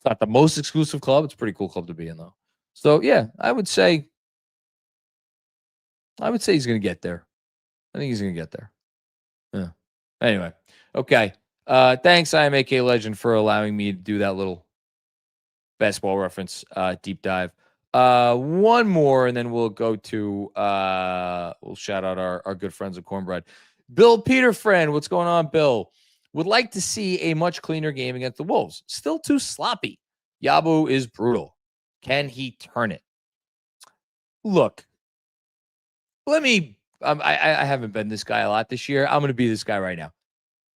not the most exclusive club. It's a pretty cool club to be in, though. So, yeah, I would say he's going to get there. I think he's going to get there. Yeah. Anyway, okay. Thanks, IMAK Legend, for allowing me to do that little basketball reference deep dive. One more, and then we'll go to we'll shout out our good friends at Cornbread. Bill Peterfriend, what's going on, Bill? Would like to see a much cleaner game against the Wolves. Still too sloppy. Yabu is brutal. Can he turn it? Look, let me... I haven't been this guy a lot this year. I'm going to be this guy right now.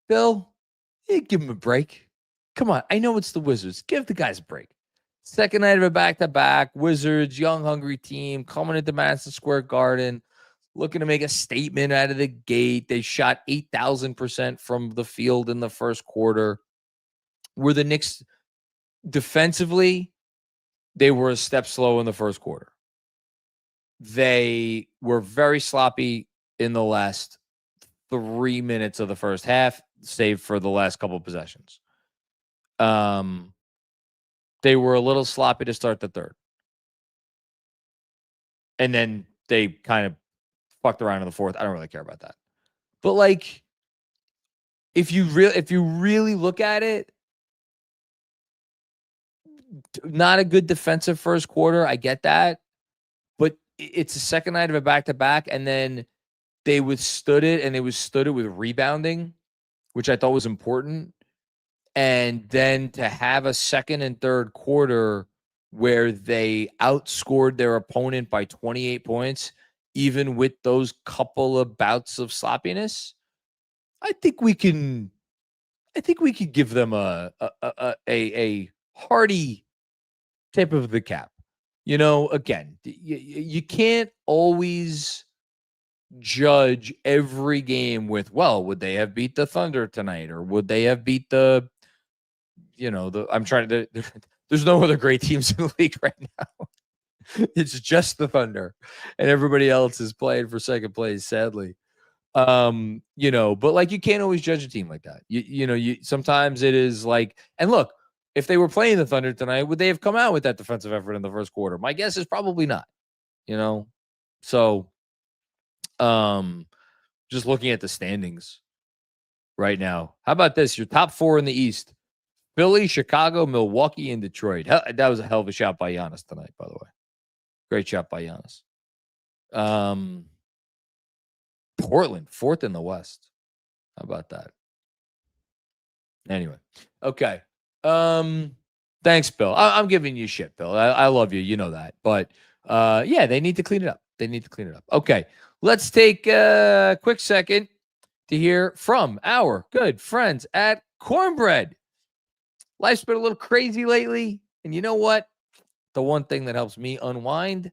Bill, give him a break. Come on. I know it's the Wizards. Give the guys a break. Second night of a back-to-back. Wizards, young, hungry team, coming into Madison Square Garden, looking to make a statement out of the gate. They shot 8,000% from the field in the first quarter. Were the Knicks defensively, they were a step slow in the first quarter. they were very sloppy in the last 3 minutes of the first half, save for the last couple of possessions. They were a little sloppy to start the third. And then they kind of fucked around in the fourth. I don't really care about that. But like, if you really look at it, not a good defensive first quarter. I get that. But it's the second night of a back-to-back, and then they withstood it, and they withstood it with rebounding, which I thought was important. And then to have a second and third quarter where they outscored their opponent by 28 points, even with those couple of bouts of sloppiness, I think we could give them a hearty tip of the cap. You know, again, you can't always judge every game with, well, would they have beat the Thunder tonight, or would they have beat the, there's no other great teams in the league right now. It's just the Thunder, and everybody else is playing for second place, sadly. But like, you can't always judge a team like that. You sometimes it is like, and look, if they were playing the Thunder tonight, would they have come out with that defensive effort in the first quarter? My guess is probably not. So just looking at the standings right now, how about this? Your top four in the East: Philly, Chicago, Milwaukee, and Detroit. That was a hell of a shot by Giannis tonight, by the way. Great shot by Giannis. Portland, fourth in the West. How about that? Anyway, okay. Thanks, Bill. I'm giving you shit, Bill. I love you. You know that. But yeah, they need to clean it up. Okay, let's take a quick second to hear from our good friends at Cornbread. Life's been a little crazy lately, and you know what? The one thing that helps me unwind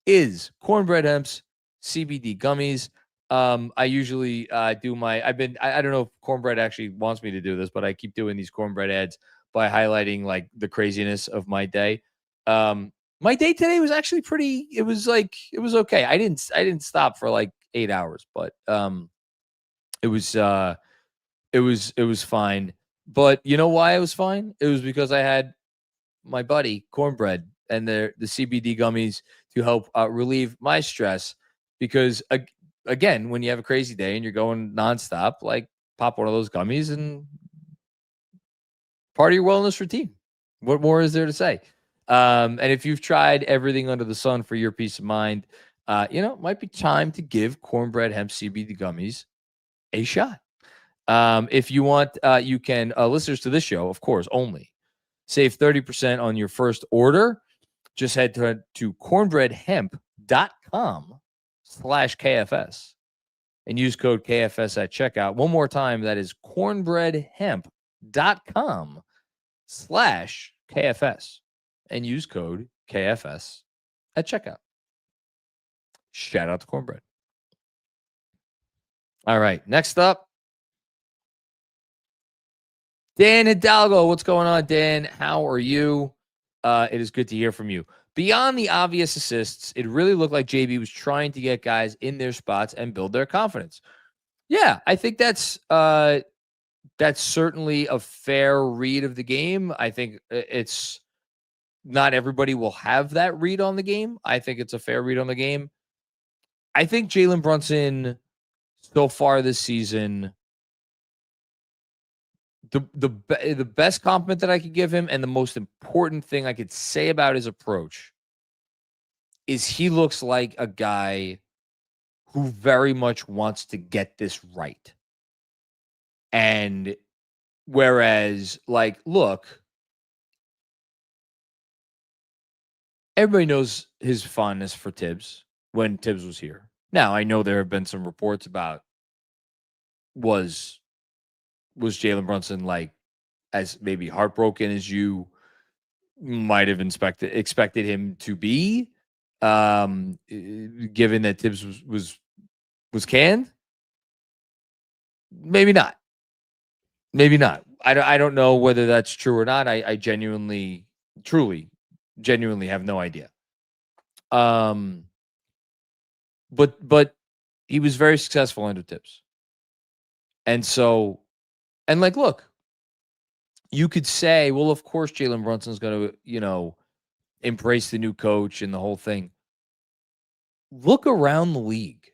is Cornbread Hemp's CBD gummies. I usually I don't know if Cornbread actually wants me to do this, but I keep doing these Cornbread ads by highlighting like the craziness of my day. My day today was actually it was okay. I didn't stop for like 8 hours, but it was fine. But you know why it was fine? It was because I had my buddy Cornbread and the CBD gummies to help relieve my stress, because again, when you have a crazy day and you're going nonstop, like, pop one of those gummies and part of your wellness routine. What more is there to say? And if you've tried everything under the sun for your peace of mind, it might be time to give Cornbread Hemp CBD gummies a shot. If you want, you can, listeners to this show, of course, only save 30% on your first order. Just head to cornbreadhemp.com/KFS and use code KFS at checkout. One more time, that is cornbreadhemp.com/KFS and use code KFS at checkout. Shout out to Cornbread. All right, next up, Dan Hidalgo. What's going on, Dan? How are you? It is good to hear from you. Beyond the obvious assists, it really looked like JB was trying to get guys in their spots and build their confidence. Yeah, I think that's certainly a fair read of the game. I think it's not everybody will have that read on the game. I think it's a fair read on the game. I think Jalen Brunson so far this season, the best compliment that I could give him and the most important thing I could say about his approach is he looks like a guy who very much wants to get this right. And whereas, like, look, everybody knows his fondness for Tibbs when Tibbs was here. Now, I know there have been some reports about was Jalen Brunson like as maybe heartbroken as you might have expected him to be, given that Tibbs was canned? Maybe not. I don't know whether that's true or not. I genuinely have no idea. but he was very successful under Tips. And so, and like, look, you could say, well, of course, Jalen Brunson's going to, embrace the new coach and the whole thing. Look around the league,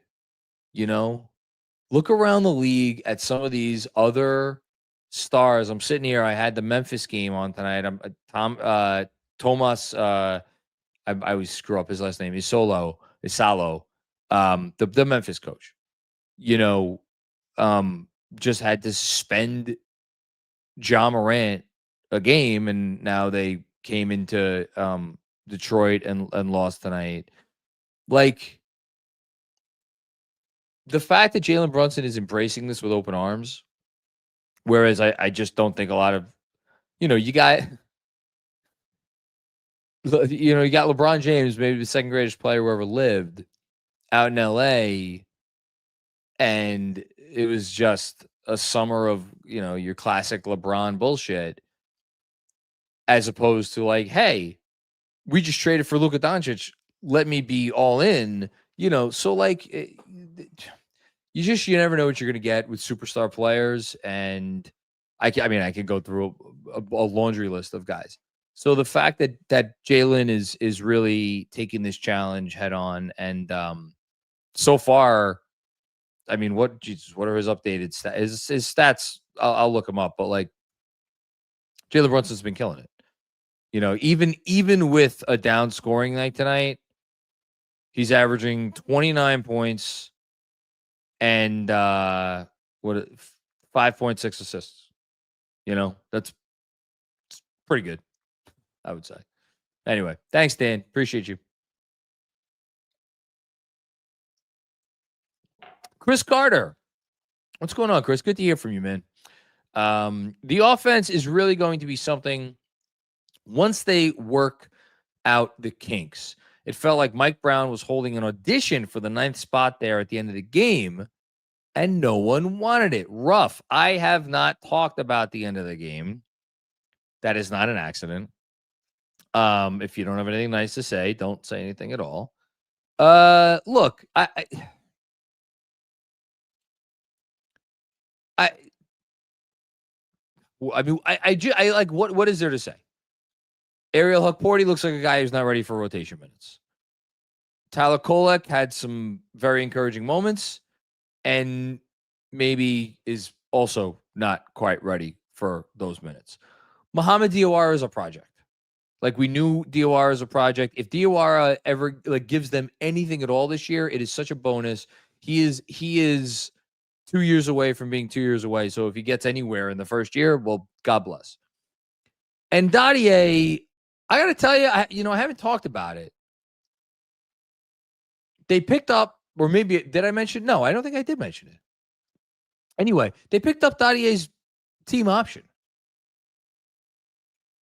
look around the league at some of these other stars. I'm sitting here. I had the Memphis game on tonight. Tomas, I always screw up his last name. Isalo, the Memphis coach, just had to suspend Ja Morant a game, and now they came into Detroit and lost tonight. Like, the fact that Jalen Brunson is embracing this with open arms, whereas I just don't think a lot of, you got LeBron James, maybe the second greatest player who ever lived, out in LA, and it was just a summer of, your classic LeBron bullshit, as opposed to like, hey, we just traded for Luka Doncic, let me be all in, so like, you never know what you're going to get with superstar players. And I could go through a laundry list of guys. So the fact that Jalen is really taking this challenge head on, and so far, what are his updated stats? His stats, I'll look him up, but like, Jalen Brunson's been killing it. Even with a down scoring night tonight, he's averaging 29 points and 5.6 assists. That's pretty good, I would say. Anyway, thanks, Dan. Appreciate you. Chris Carter. What's going on, Chris? Good to hear from you, man. The offense is really going to be something once they work out the kinks. It felt like Mike Brown was holding an audition for the 9th spot there at the end of the game, and no one wanted it. Rough. I have not talked about the end of the game. That is not an accident. If you don't have anything nice to say, don't say anything at all. Look, I like, what is there to say? Ariel Hukporty looks like a guy who's not ready for rotation minutes. Tyler Kolek had some very encouraging moments and maybe is also not quite ready for those minutes. Muhammad Diawara is a project. Like, we knew Diawara is a project. If Diawara ever gives them anything at all this year, it is such a bonus. He is 2 years away from being 2 years away. So if he gets anywhere in the first year, well, God bless. And Dadier, I got to tell you, I haven't talked about it. They picked up, or maybe, did I mention? No, I don't think I did mention it. Anyway, they picked up Dadier's team option.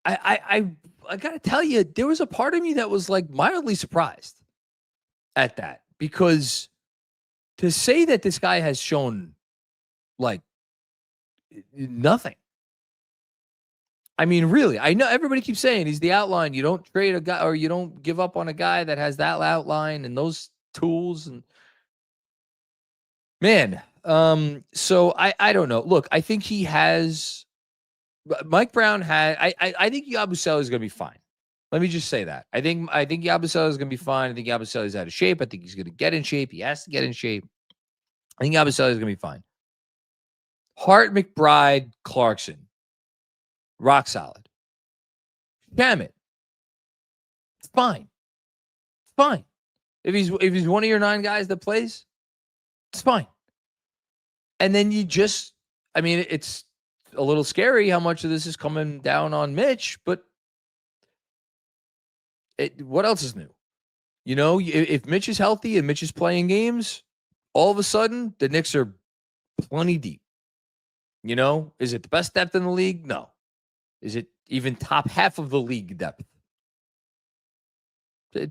I got to tell you, there was a part of me that was like mildly surprised at that, because to say that this guy has shown like nothing. Really, I know everybody keeps saying he's the outline. You don't trade a guy, or you don't give up on a guy that has that outline and those tools. And man, so I don't know. Look, I think he has. Mike Brown had. I think Yabusele is going to be fine. Let me just say that. I think Yabusele is going to be fine. I think Yabusele is out of shape. I think he's going to get in shape. He has to get in shape. I think Yabusele is going to be fine. Hart, McBride, Clarkson, rock solid. Shamet, it's fine. It's fine. If he's one of your 9 guys that plays, it's fine. And then you just, it's a little scary how much of this is coming down on Mitch, but what else is new? If Mitch is healthy and Mitch is playing games, all of a sudden the Knicks are plenty deep. Is it the best depth in the league? No. Is it even top half of the league depth? No.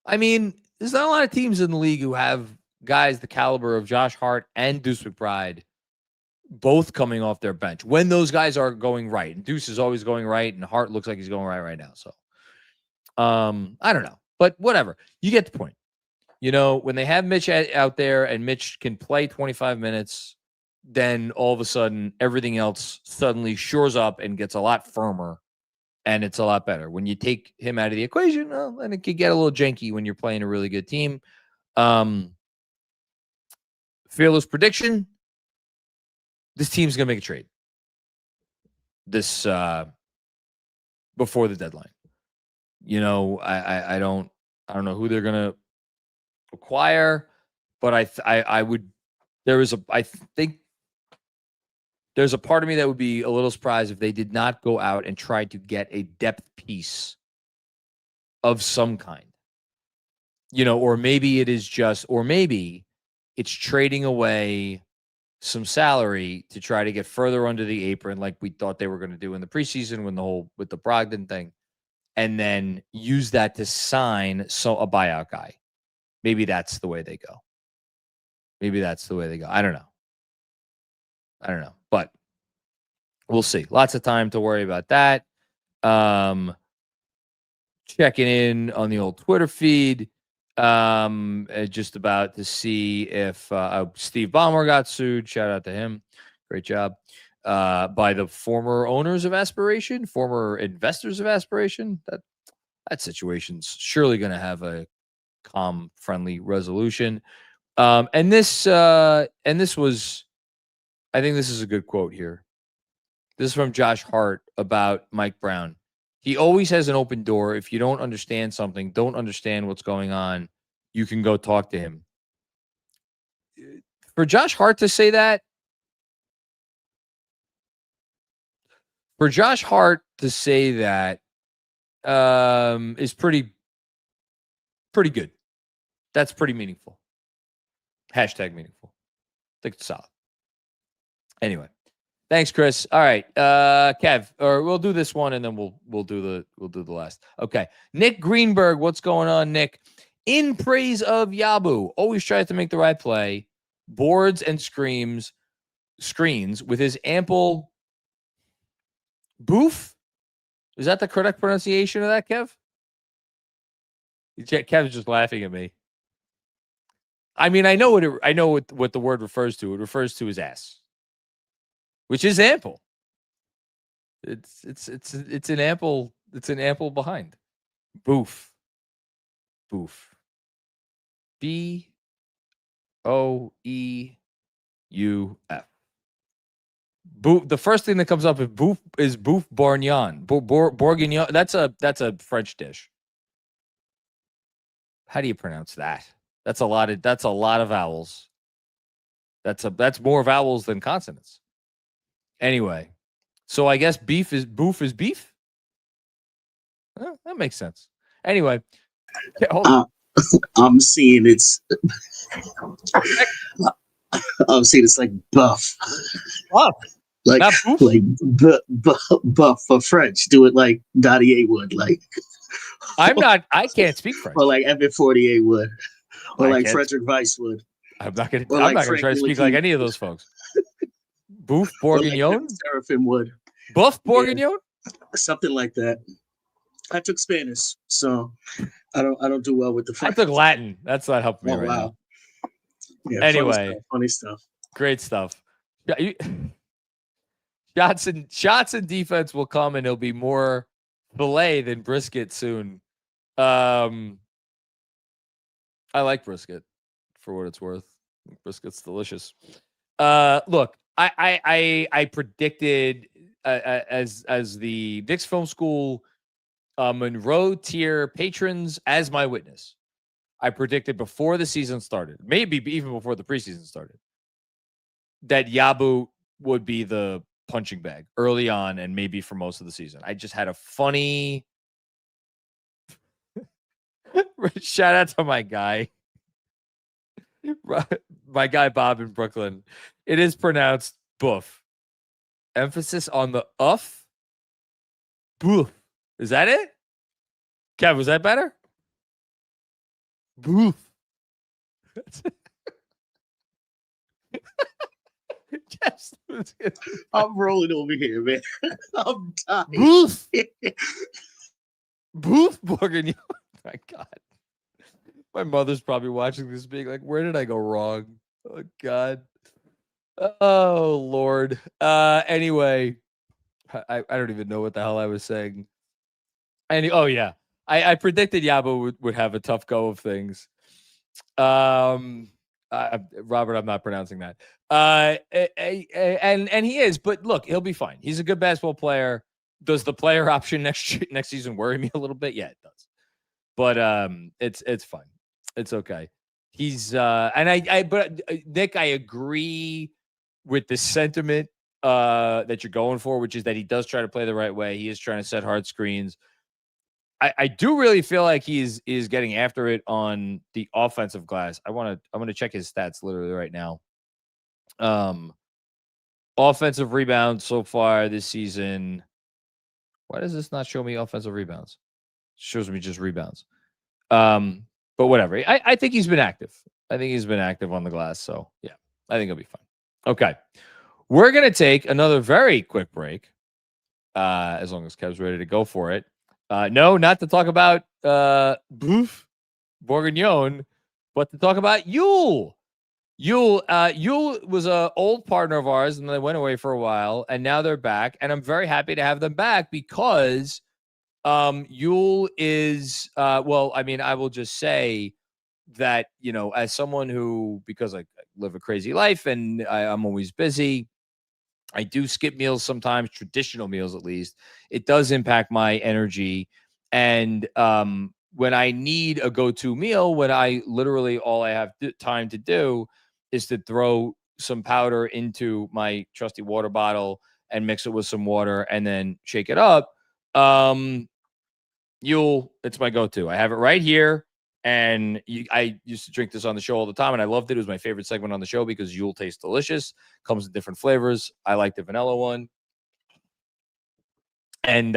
There's not a lot of teams in the league who have guys the caliber of Josh Hart and Deuce McBride both coming off their bench when those guys are going right. And Deuce is always going right, and Hart looks like he's going right now. So, I don't know. But whatever. You get the point. You know, when they have Mitch out there and Mitch can play 25 minutes, then all of a sudden everything else suddenly shores up and gets a lot firmer, and it's a lot better. When you take him out of the equation, well, then it could get a little janky when you're playing a really good team. Fearless prediction: this team's gonna make a trade this before the deadline. You know, I don't know who they're gonna acquire, but I think there's a part of me that would be a little surprised if they did not go out and try to get a depth piece of some kind. You know, or maybe it's trading away some salary to try to get further under the apron, like we thought they were going to do in the preseason with the Brogdon thing, and then use that to sign a buyout guy. Maybe that's the way they go. I don't know. But we'll see. Lots of time to worry about that. Checking in on the old Twitter feed. Just about to see if Steve Ballmer got sued. Shout out to him. Great job. By the former owners of Aspiration, former investors of Aspiration. That situation's surely going to have a calm, friendly resolution. And this was, I think this is a good quote here. This is from Josh Hart about Mike Brown. He always has an open door. If you don't understand something, don't understand what's going on, you can go talk to him. For Josh Hart to say that, is pretty good. That's pretty meaningful. Hashtag meaningful. I think it's solid. Anyway, thanks, Chris. All right, Kev, or we'll do this one and then we'll do the last. Okay, Nick Greenberg, what's going on, Nick? In praise of Yabu, always tries to make the right play, boards and screens with his ample boof. Is that the correct pronunciation of that, Kev? Kev's just laughing at me. I mean, I know what the word refers to. It refers to his ass, which is ample. It's an ample behind. Boof. BOEUF. Boof. The first thing that comes up is Bouffe Bourguignon. Bourguignon. That's a French dish. How do you pronounce that? That's a lot of vowels. That's more vowels than consonants. Anyway, so I guess bouffe is beef. That makes sense. Anyway, hold on. I'm seeing it's like buff. Like buff for French. Do it like Dottier would, like. I can't speak French. Or like Evan Fortier would. Or like Frederick Weiss would. I'm not gonna try to speak like any of those folks. Bouffe Bourguignon? Like Seraphim would. Buff Bourguignon? Yeah, something like that. I took Spanish, so I don't do well with the French. I took Latin. That's not helping me now. Yeah, anyway, funny stuff. Great stuff. Shots and defense will come, and it'll be more filet than brisket soon. I like brisket for what it's worth. Brisket's delicious. Look, I predicted as the Knicks Film School Monroe tier patrons as my witness. I predicted before the season started, maybe even before the preseason started, that Yabu would be the punching bag early on and maybe for most of the season. I just had a funny shout out to my guy Bob in Brooklyn. It is pronounced boof. Emphasis on the uff. Boof. Is that it? Kev, was that better? Boof. I'm rolling over here, man. I'm dying. Boof. Boof Bourguignon. My God. My mother's probably watching this being like, where did I go wrong? Oh, God. Oh, Lord. Anyway, I don't even know what the hell I was saying. Oh, yeah. I predicted Yabo would have a tough go of things. Robert, I'm not pronouncing that. And he is, but look, he'll be fine. He's a good basketball player. Does the player option next season worry me a little bit? Yeah, it does. But it's fine. It's okay. He's but Nick, I agree with the sentiment that you're going for, which is that he does try to play the right way. He is trying to set hard screens. I do really feel like he is getting after it on the offensive glass. I'm going to check his stats literally right now. Offensive rebounds so far this season. Why does this not show me offensive rebounds? It shows me just rebounds. But whatever. I think he's been active. I think he's been active on the glass. So yeah, I think he'll be fine. Okay. We're going to take another very quick break. As long as Kev's ready to go for it. No, not to talk about Bourguignon, but to talk about Yule. Yule was an old partner of ours, and they went away for a while, and now they're back. And I'm very happy to have them back because Yule is well, I mean, I will just say that, you know, as someone who, because I live a crazy life and I'm always busy, I do skip meals sometimes, traditional meals at least. It does impact my energy. And when I need a go-to meal, when I literally all I have time to do is to throw some powder into my trusty water bottle and mix it with some water and then shake it up. Yule, it's my go-to. I have it right here. And I used to drink this on the show all the time, and I loved it. It was my favorite segment on the show because Yule tastes delicious, comes in different flavors. I like the vanilla one. And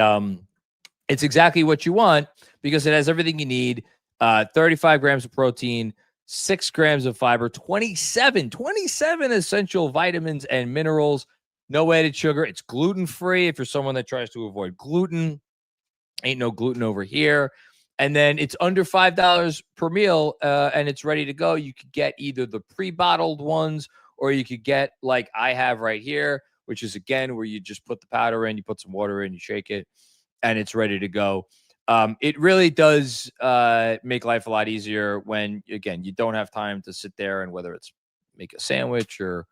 it's exactly what you want because it has everything you need. 35 grams of protein, 6 grams of fiber, 27 essential vitamins and minerals, no added sugar. It's gluten-free if you're someone that tries to avoid gluten. Ain't no gluten over here. And then it's under $5 per meal, and it's ready to go. You could get either the pre-bottled ones, or you could get like I have right here, which is, again, where you just put the powder in, you put some water in, you shake it, and it's ready to go. It really does make life a lot easier when, again, you don't have time to sit there and whether it's make a sandwich or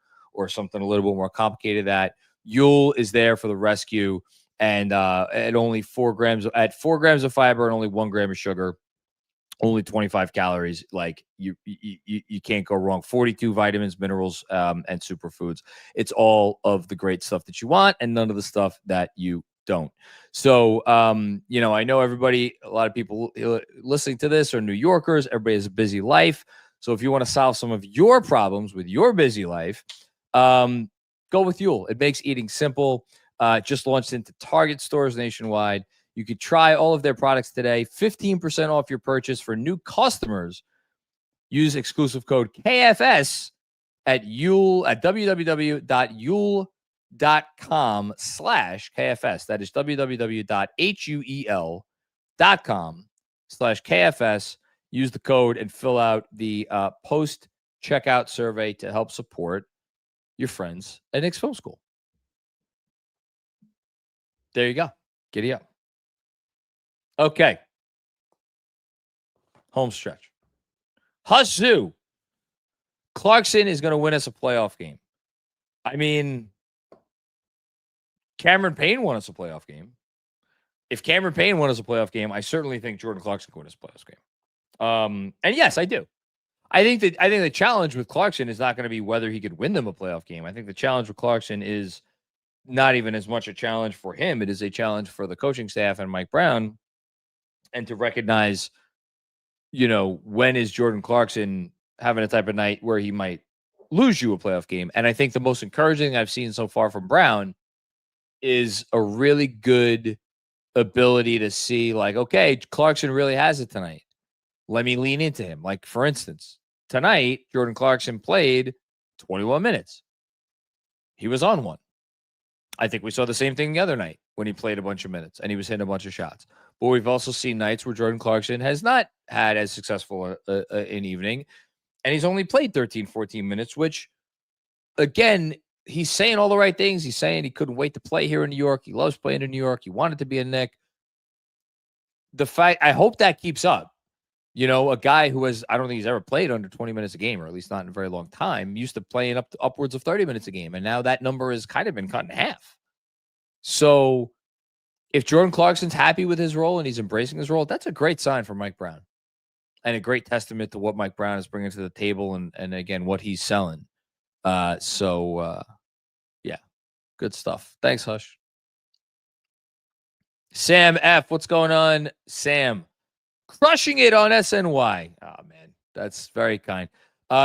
something a little bit more complicated. That Yule is there for the rescue. And at only 4 grams of fiber and only 1 gram of sugar, only 25 calories. Like you can't go wrong. 42 vitamins, minerals, and superfoods. It's all of the great stuff that you want and none of the stuff that you don't. So, you know, I know everybody, a lot of people listening to this are New Yorkers. Everybody has a busy life. So if you want to solve some of your problems with your busy life, go with Yule. It makes eating simple. Just launched into Target stores nationwide. You could try all of their products today. 15% off your purchase for new customers. Use exclusive code KFS at www.yule.com/KFS. That is www.huel.com/KFS. Use the code and fill out the post-checkout survey to help support your friends at Knicks Film School. There you go. Giddy up. Okay. Home stretch. Huzzoo. Clarkson is going to win us a playoff game. I mean, Cameron Payne won us a playoff game. If Cameron Payne won us a playoff game, I certainly think Jordan Clarkson could win us a playoff game. And yes, I do. I think the challenge with Clarkson is not going to be whether he could win them a playoff game. I think the challenge with Clarkson is not even as much a challenge for him. It is a challenge for the coaching staff and Mike Brown, and to recognize, you know, when is Jordan Clarkson having a type of night where he might lose you a playoff game. And I think the most encouraging thing I've seen so far from Brown is a really good ability to see, like, okay, Clarkson really has it tonight. Let me lean into him. Like, for instance, tonight, Jordan Clarkson played 21 minutes. He was on one. I think we saw the same thing the other night when he played a bunch of minutes and he was hitting a bunch of shots. But we've also seen nights where Jordan Clarkson has not had as successful an evening, and he's only played 13, 14 minutes, which, again, he's saying all the right things. He's saying he couldn't wait to play here in New York. He loves playing in New York. He wanted to be a Knick. I hope that keeps up. A guy who I don't think he's ever played under 20 minutes a game, or at least not in a very long time, used to playing upwards of 30 minutes a game. And now that number has kind of been cut in half. So if Jordan Clarkson's happy with his role and he's embracing his role, that's a great sign for Mike Brown and a great testament to what Mike Brown is bringing to the table and again, what he's selling. Yeah, good stuff. Thanks, Hush. Sam F, what's going on, Sam? Crushing it on SNY. Oh, man, that's very kind.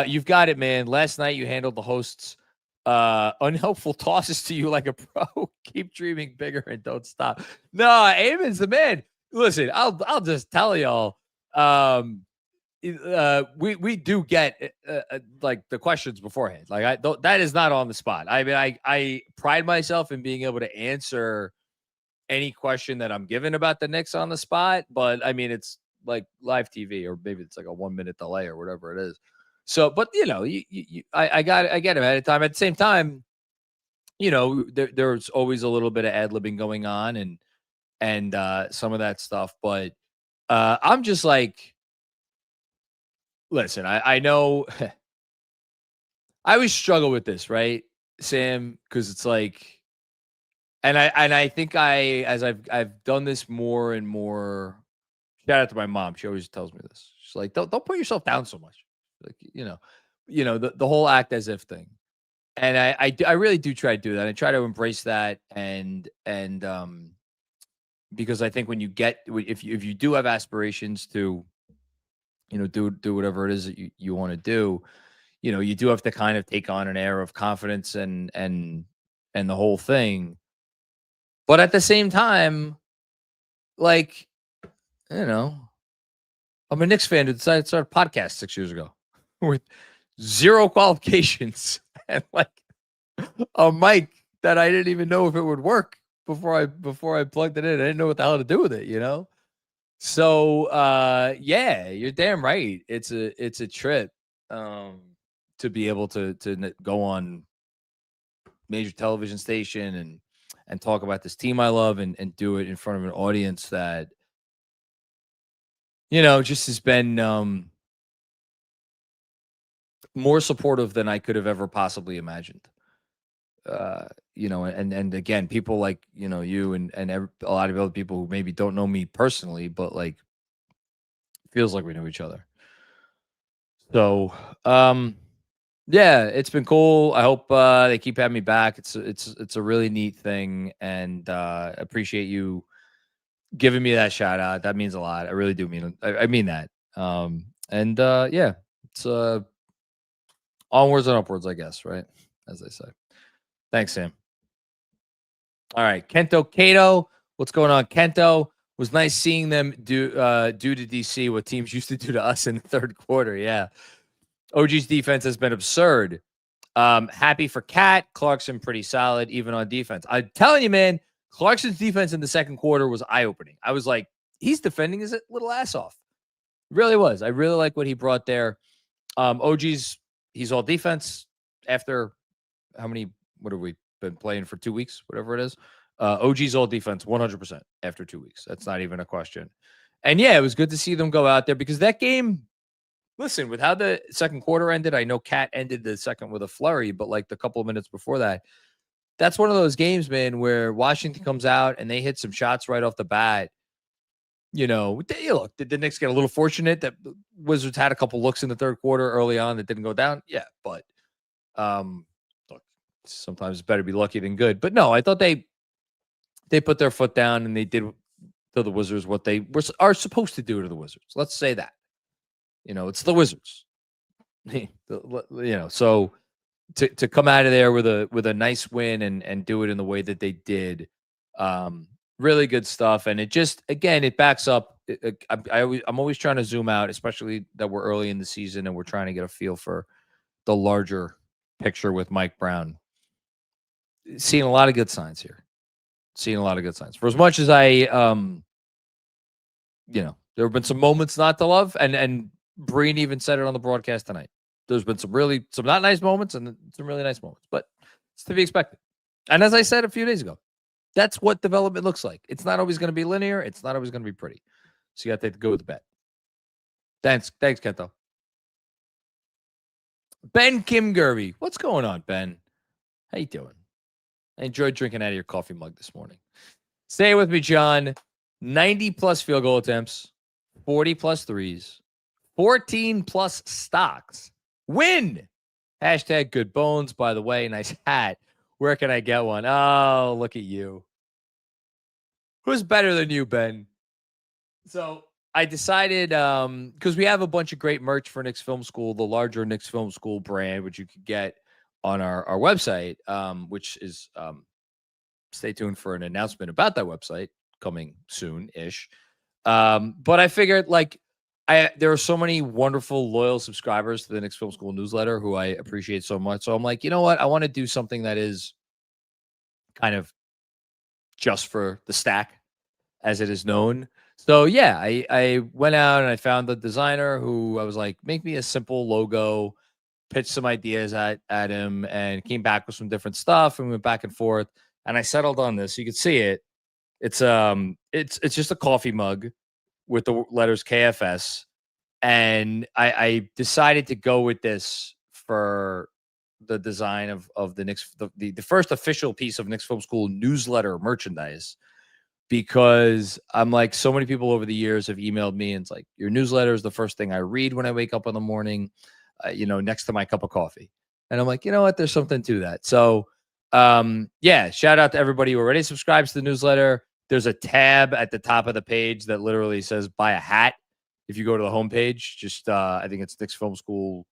You've got it, man. Last night you handled the host's unhelpful tosses to you like a pro. Keep dreaming bigger and don't stop. No, Eamon's the man. Listen, I'll just tell y'all. We do get like the questions beforehand. Like that is not on the spot. I mean, I pride myself in being able to answer any question that I'm given about the Knicks on the spot. But I mean, it's like live TV, or maybe it's like a 1 minute delay or whatever it is. So, but I get him ahead of time. At the same time, there's always a little bit of ad-libbing going on and some of that stuff. But I'm just like, listen, I know I always struggle with this, right, Sam? Because it's like, and I think as I've done this more and more. Shout out to my mom. She always tells me this. She's like, don't put yourself down so much. Like, the whole act as if thing. And I really do try to do that. I try to embrace that. And because I think when you if you do have aspirations to, do whatever it is that you want to do, you do have to kind of take on an air of confidence and the whole thing. But at the same time, like, I'm a Knicks fan who decided to start a podcast 6 years ago with zero qualifications and like a mic that I didn't even know if it would work before I plugged it in. I didn't know what the hell to do with it, So yeah, you're damn right. It's a trip to be able to go on major television station and talk about this team I love and do it in front of an audience that just has been more supportive than I could have ever possibly imagined. And again, people like, you and a lot of other people who maybe don't know me personally, but like, feels like we know each other. So, yeah, it's been cool. I hope they keep having me back. It's a really neat thing, and appreciate you giving me that shout out. That means a lot. I really do mean it. I mean that. Yeah, it's onwards and upwards, I guess, right? As they say. Thanks, Sam. All right, Kento Cato. What's going on, Kento? Was nice seeing them do to DC what teams used to do to us in the third quarter. Yeah. OG's defense has been absurd. Happy for Cat. Clarkson pretty solid, even on defense. I'm telling you, man, Clarkson's defense in the second quarter was eye-opening. I was like, he's defending his little ass off. Really was. I really like what he brought there. OG's, he's all defense after what have we been playing for 2 weeks? Whatever it is. OG's all defense 100% after 2 weeks. That's not even a question. And yeah, it was good to see them go out there because that game, listen, with how the second quarter ended, I know Cat ended the second with a flurry, but like the couple of minutes before that, that's one of those games, man, where Washington comes out and they hit some shots right off the bat. Look, did the Knicks get a little fortunate that Wizards had a couple looks in the third quarter early on that didn't go down? Yeah, but look, sometimes it's better to be lucky than good. But no, I thought they put their foot down and they did to the Wizards what they are supposed to do to the Wizards. Let's say that. It's the Wizards. So to come out of there with a nice win and do it in the way that they did, really good stuff. And it just, again, it backs up. I'm always trying to zoom out, especially that we're early in the season and we're trying to get a feel for the larger picture with Mike Brown. Seeing a lot of good signs here. For as much as I there have been some moments not to love, and Breen even said it on the broadcast tonight. There's been some not nice moments and some really nice moments, but it's to be expected. And as I said a few days ago, that's what development looks like. It's not always going to be linear. It's not always going to be pretty. So you got to go with the bet. Thanks, Kento. Ben Kimgerby. What's going on, Ben? How you doing? I enjoyed drinking out of your coffee mug this morning. Stay with me, John. 90-plus field goal attempts, 40-plus threes, 14-plus stocks. Win! Hashtag good bones, by the way. Nice hat. Where can I get one? Oh, look at you. Who's better than you, Ben? So I decided, because we have a bunch of great merch for Knicks Film School, the larger Knicks Film School brand, which you could get on our website, which is, stay tuned for an announcement about that website coming soon-ish. But I figured, there are so many wonderful, loyal subscribers to the Knicks Film School newsletter who I appreciate so much. So I'm like, you know what? I want to do something that is kind of just for the stack, as it is known. So yeah, I went out and I found the designer who I was like, make me a simple logo, pitched some ideas at him, and came back with some different stuff, and we went back and forth. And I settled on this. You can see it. It's just a coffee mug with the letters KFS. And I decided to go with this for the design of the Knicks, the first official piece of Knicks Film School newsletter merchandise, because I'm like, so many people over the years have emailed me and it's like, your newsletter is the first thing I read when I wake up in the morning, next to my cup of coffee. And I'm like, you know what? There's something to that. So, yeah, shout out to everybody who already subscribes to the newsletter. There's a tab at the top of the page that literally says buy a hat. If you go to the homepage, just, I think it's Knicks Film School,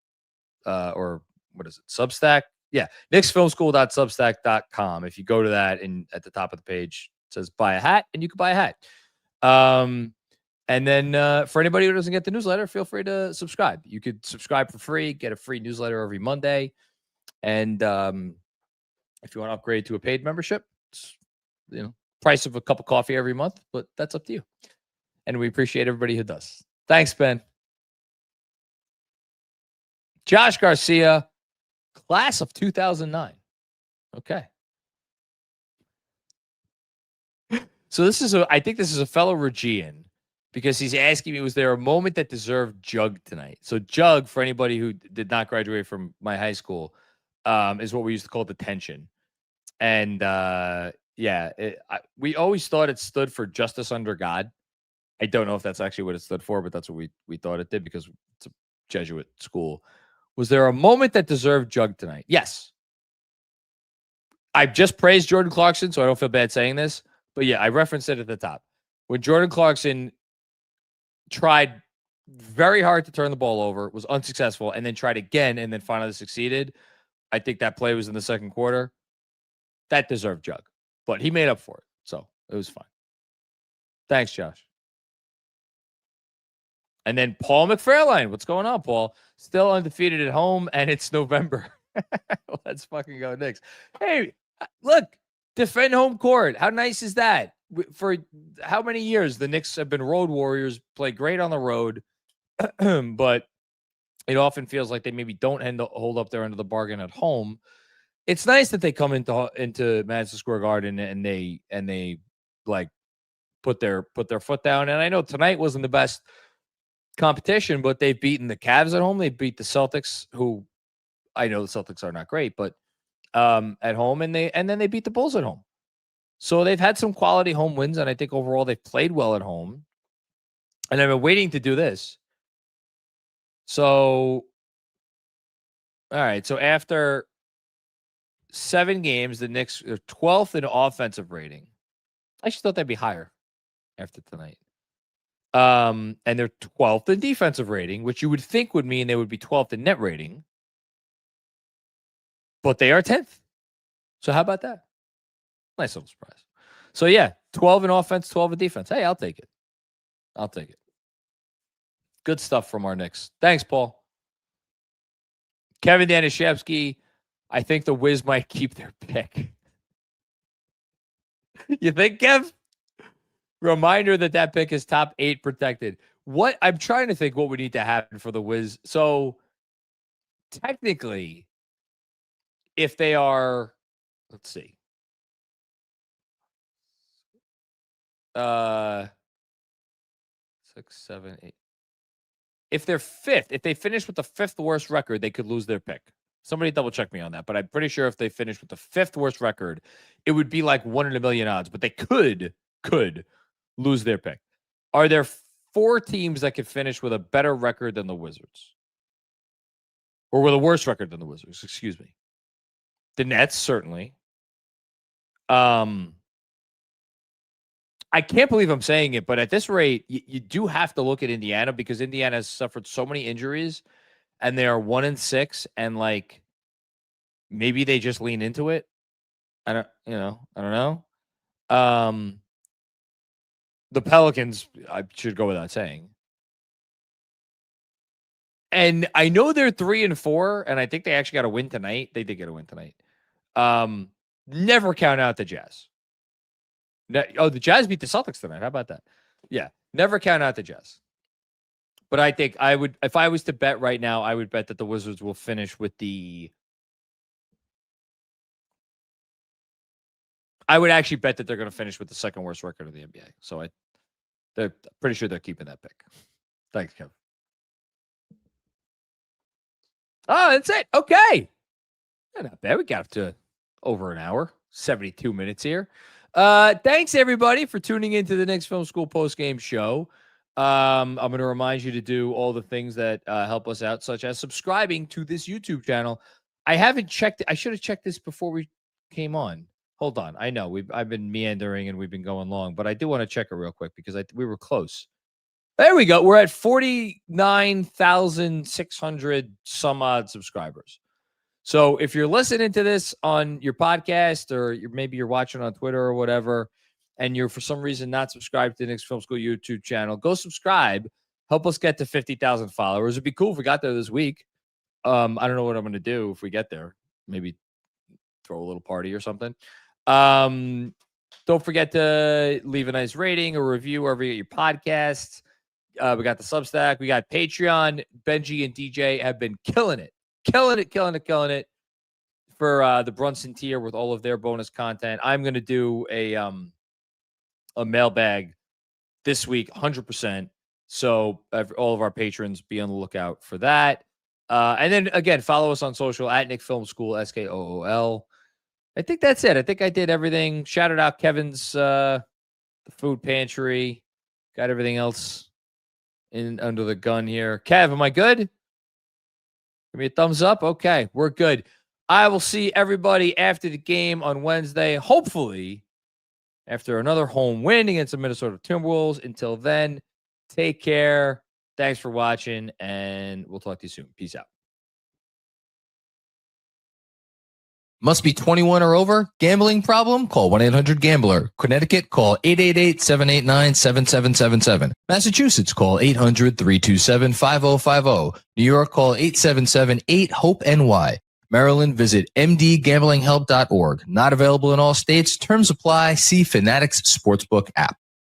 or what is it? Substack. Yeah. knicksfilmschool.substack.com. If you go to that, and at the top of the page it says buy a hat, and you can buy a hat. And then, for anybody who doesn't get the newsletter, feel free to subscribe. You could subscribe for free, get a free newsletter every Monday. And, if you want to upgrade to a paid membership, it's, price of a cup of coffee every month, but that's up to you. And we appreciate everybody who does. Thanks, Ben. Josh Garcia, class of 2009. Okay. So I think this is a fellow Regian, because he's asking me, was there a moment that deserved Jug tonight? So Jug, for anybody who did not graduate from my high school, is what we used to call detention. And we always thought it stood for justice under God. I don't know if that's actually what it stood for, but that's what we thought it did, because it's a Jesuit school. Was there a moment that deserved Jug tonight? Yes. I just praised Jordan Clarkson, so I don't feel bad saying this. But yeah, I referenced it at the top. When Jordan Clarkson tried very hard to turn the ball over, was unsuccessful, and then tried again, and then finally succeeded, I think that play was in the second quarter. That deserved Jug. But he made up for it, so it was fine. Thanks, Josh. And then Paul McFarlane. What's going on, Paul? Still undefeated at home, and it's November. Let's fucking go, Knicks. Hey, look, defend home court. How nice is that? For how many years the Knicks have been road warriors, play great on the road, but it often feels like they maybe don't hold up their end of the bargain at home. It's nice that they come into Madison Square Garden and they like put their foot down. And I know tonight wasn't the best competition, but they've beaten the Cavs at home. They beat the Celtics, who I know the Celtics are not great, but at home, and then they beat the Bulls at home. So they've had some quality home wins, and I think overall they've played well at home. And I've been waiting to do this. So, all right. So after 7 games, the Knicks are 12th in offensive rating. I just thought they'd be higher after tonight. And they're 12th in defensive rating, which you would think would mean they would be 12th in net rating. But they are 10th. So how about that? Nice little surprise. So yeah, 12 in offense, 12 in defense. Hey, I'll take it. I'll take it. Good stuff from our Knicks. Thanks, Paul. Kevin Danishevsky, I think the Wiz might keep their pick. You think, Kev? Reminder that pick is top 8 protected. What I'm trying to think what would need to happen for the Wiz. So technically, if they are, let's see. 6, 7, 8. If they're 5th, if they finish with the 5th worst record, they could lose their pick. Somebody double check me on that, but I'm pretty sure if they finish with the 5th worst record, it would be like 1 in a million odds, but they could lose their pick. Are there 4 teams that could finish with a better record than the Wizards? Or with a worse record than the Wizards, excuse me. The Nets, certainly. I can't believe I'm saying it, but at this rate, you do have to look at Indiana because Indiana has suffered so many injuries and they are 1-6 and like maybe they just lean into it. I don't know. The Pelicans, I should go without saying. And I know they're 3-4, and I think they actually got a win tonight. They did get a win tonight. Never count out the Jazz. The Jazz beat the Celtics tonight. How about that? Yeah, never count out the Jazz. But I think I would, if I was to bet right now, I would bet that the Wizards will finish with I would actually bet that they're going to finish with the 2nd worst record of the NBA. So they're pretty sure they're keeping that pick. Thanks, Kevin. Oh, that's it. Okay. Not bad. We got up to over an hour, 72 minutes here. Thanks, everybody, for tuning into the Knicks Film School Postgame Show. I'm going to remind you to do all the things that help us out, such as subscribing to this YouTube channel. I haven't checked it. I should have checked this before we came on. Hold on. I know I've been meandering and we've been going long, but I do want to check it real quick because we were close. There we go. We're at 49,600 some odd subscribers. So if you're listening to this on your podcast or maybe you're watching on Twitter or whatever, and you're for some reason not subscribed to the Knicks Film School YouTube channel, go subscribe. Help us get to 50,000 followers. It'd be cool if we got there this week. I don't know what I'm going to do if we get there. Maybe throw a little party or something. Don't forget to leave a nice rating or review wherever you get your podcasts. We got the Substack. We got Patreon. Benji and DJ have been killing it for the Brunson tier with all of their bonus content. I'm going to do a mailbag this week, 100%. So all of our patrons, be on the lookout for that. And then, again, follow us on social at Knicks Film School, SKOOL. I think that's it. I think I did everything. Shouted out Kevin's the food pantry. Got everything else in under the gun here. Kev, am I good? Give me a thumbs up. Okay, we're good. I will see everybody after the game on Wednesday, hopefully after another home win against the Minnesota Timberwolves. Until then, take care. Thanks for watching, and we'll talk to you soon. Peace out. Must be 21 or over? Gambling problem? Call 1-800-GAMBLER. Connecticut, call 888-789-7777. Massachusetts, call 800-327-5050. New York, call 877-8-HOPE-NY. Maryland, visit mdgamblinghelp.org. Not available in all states. Terms apply. See Fanatics Sportsbook app.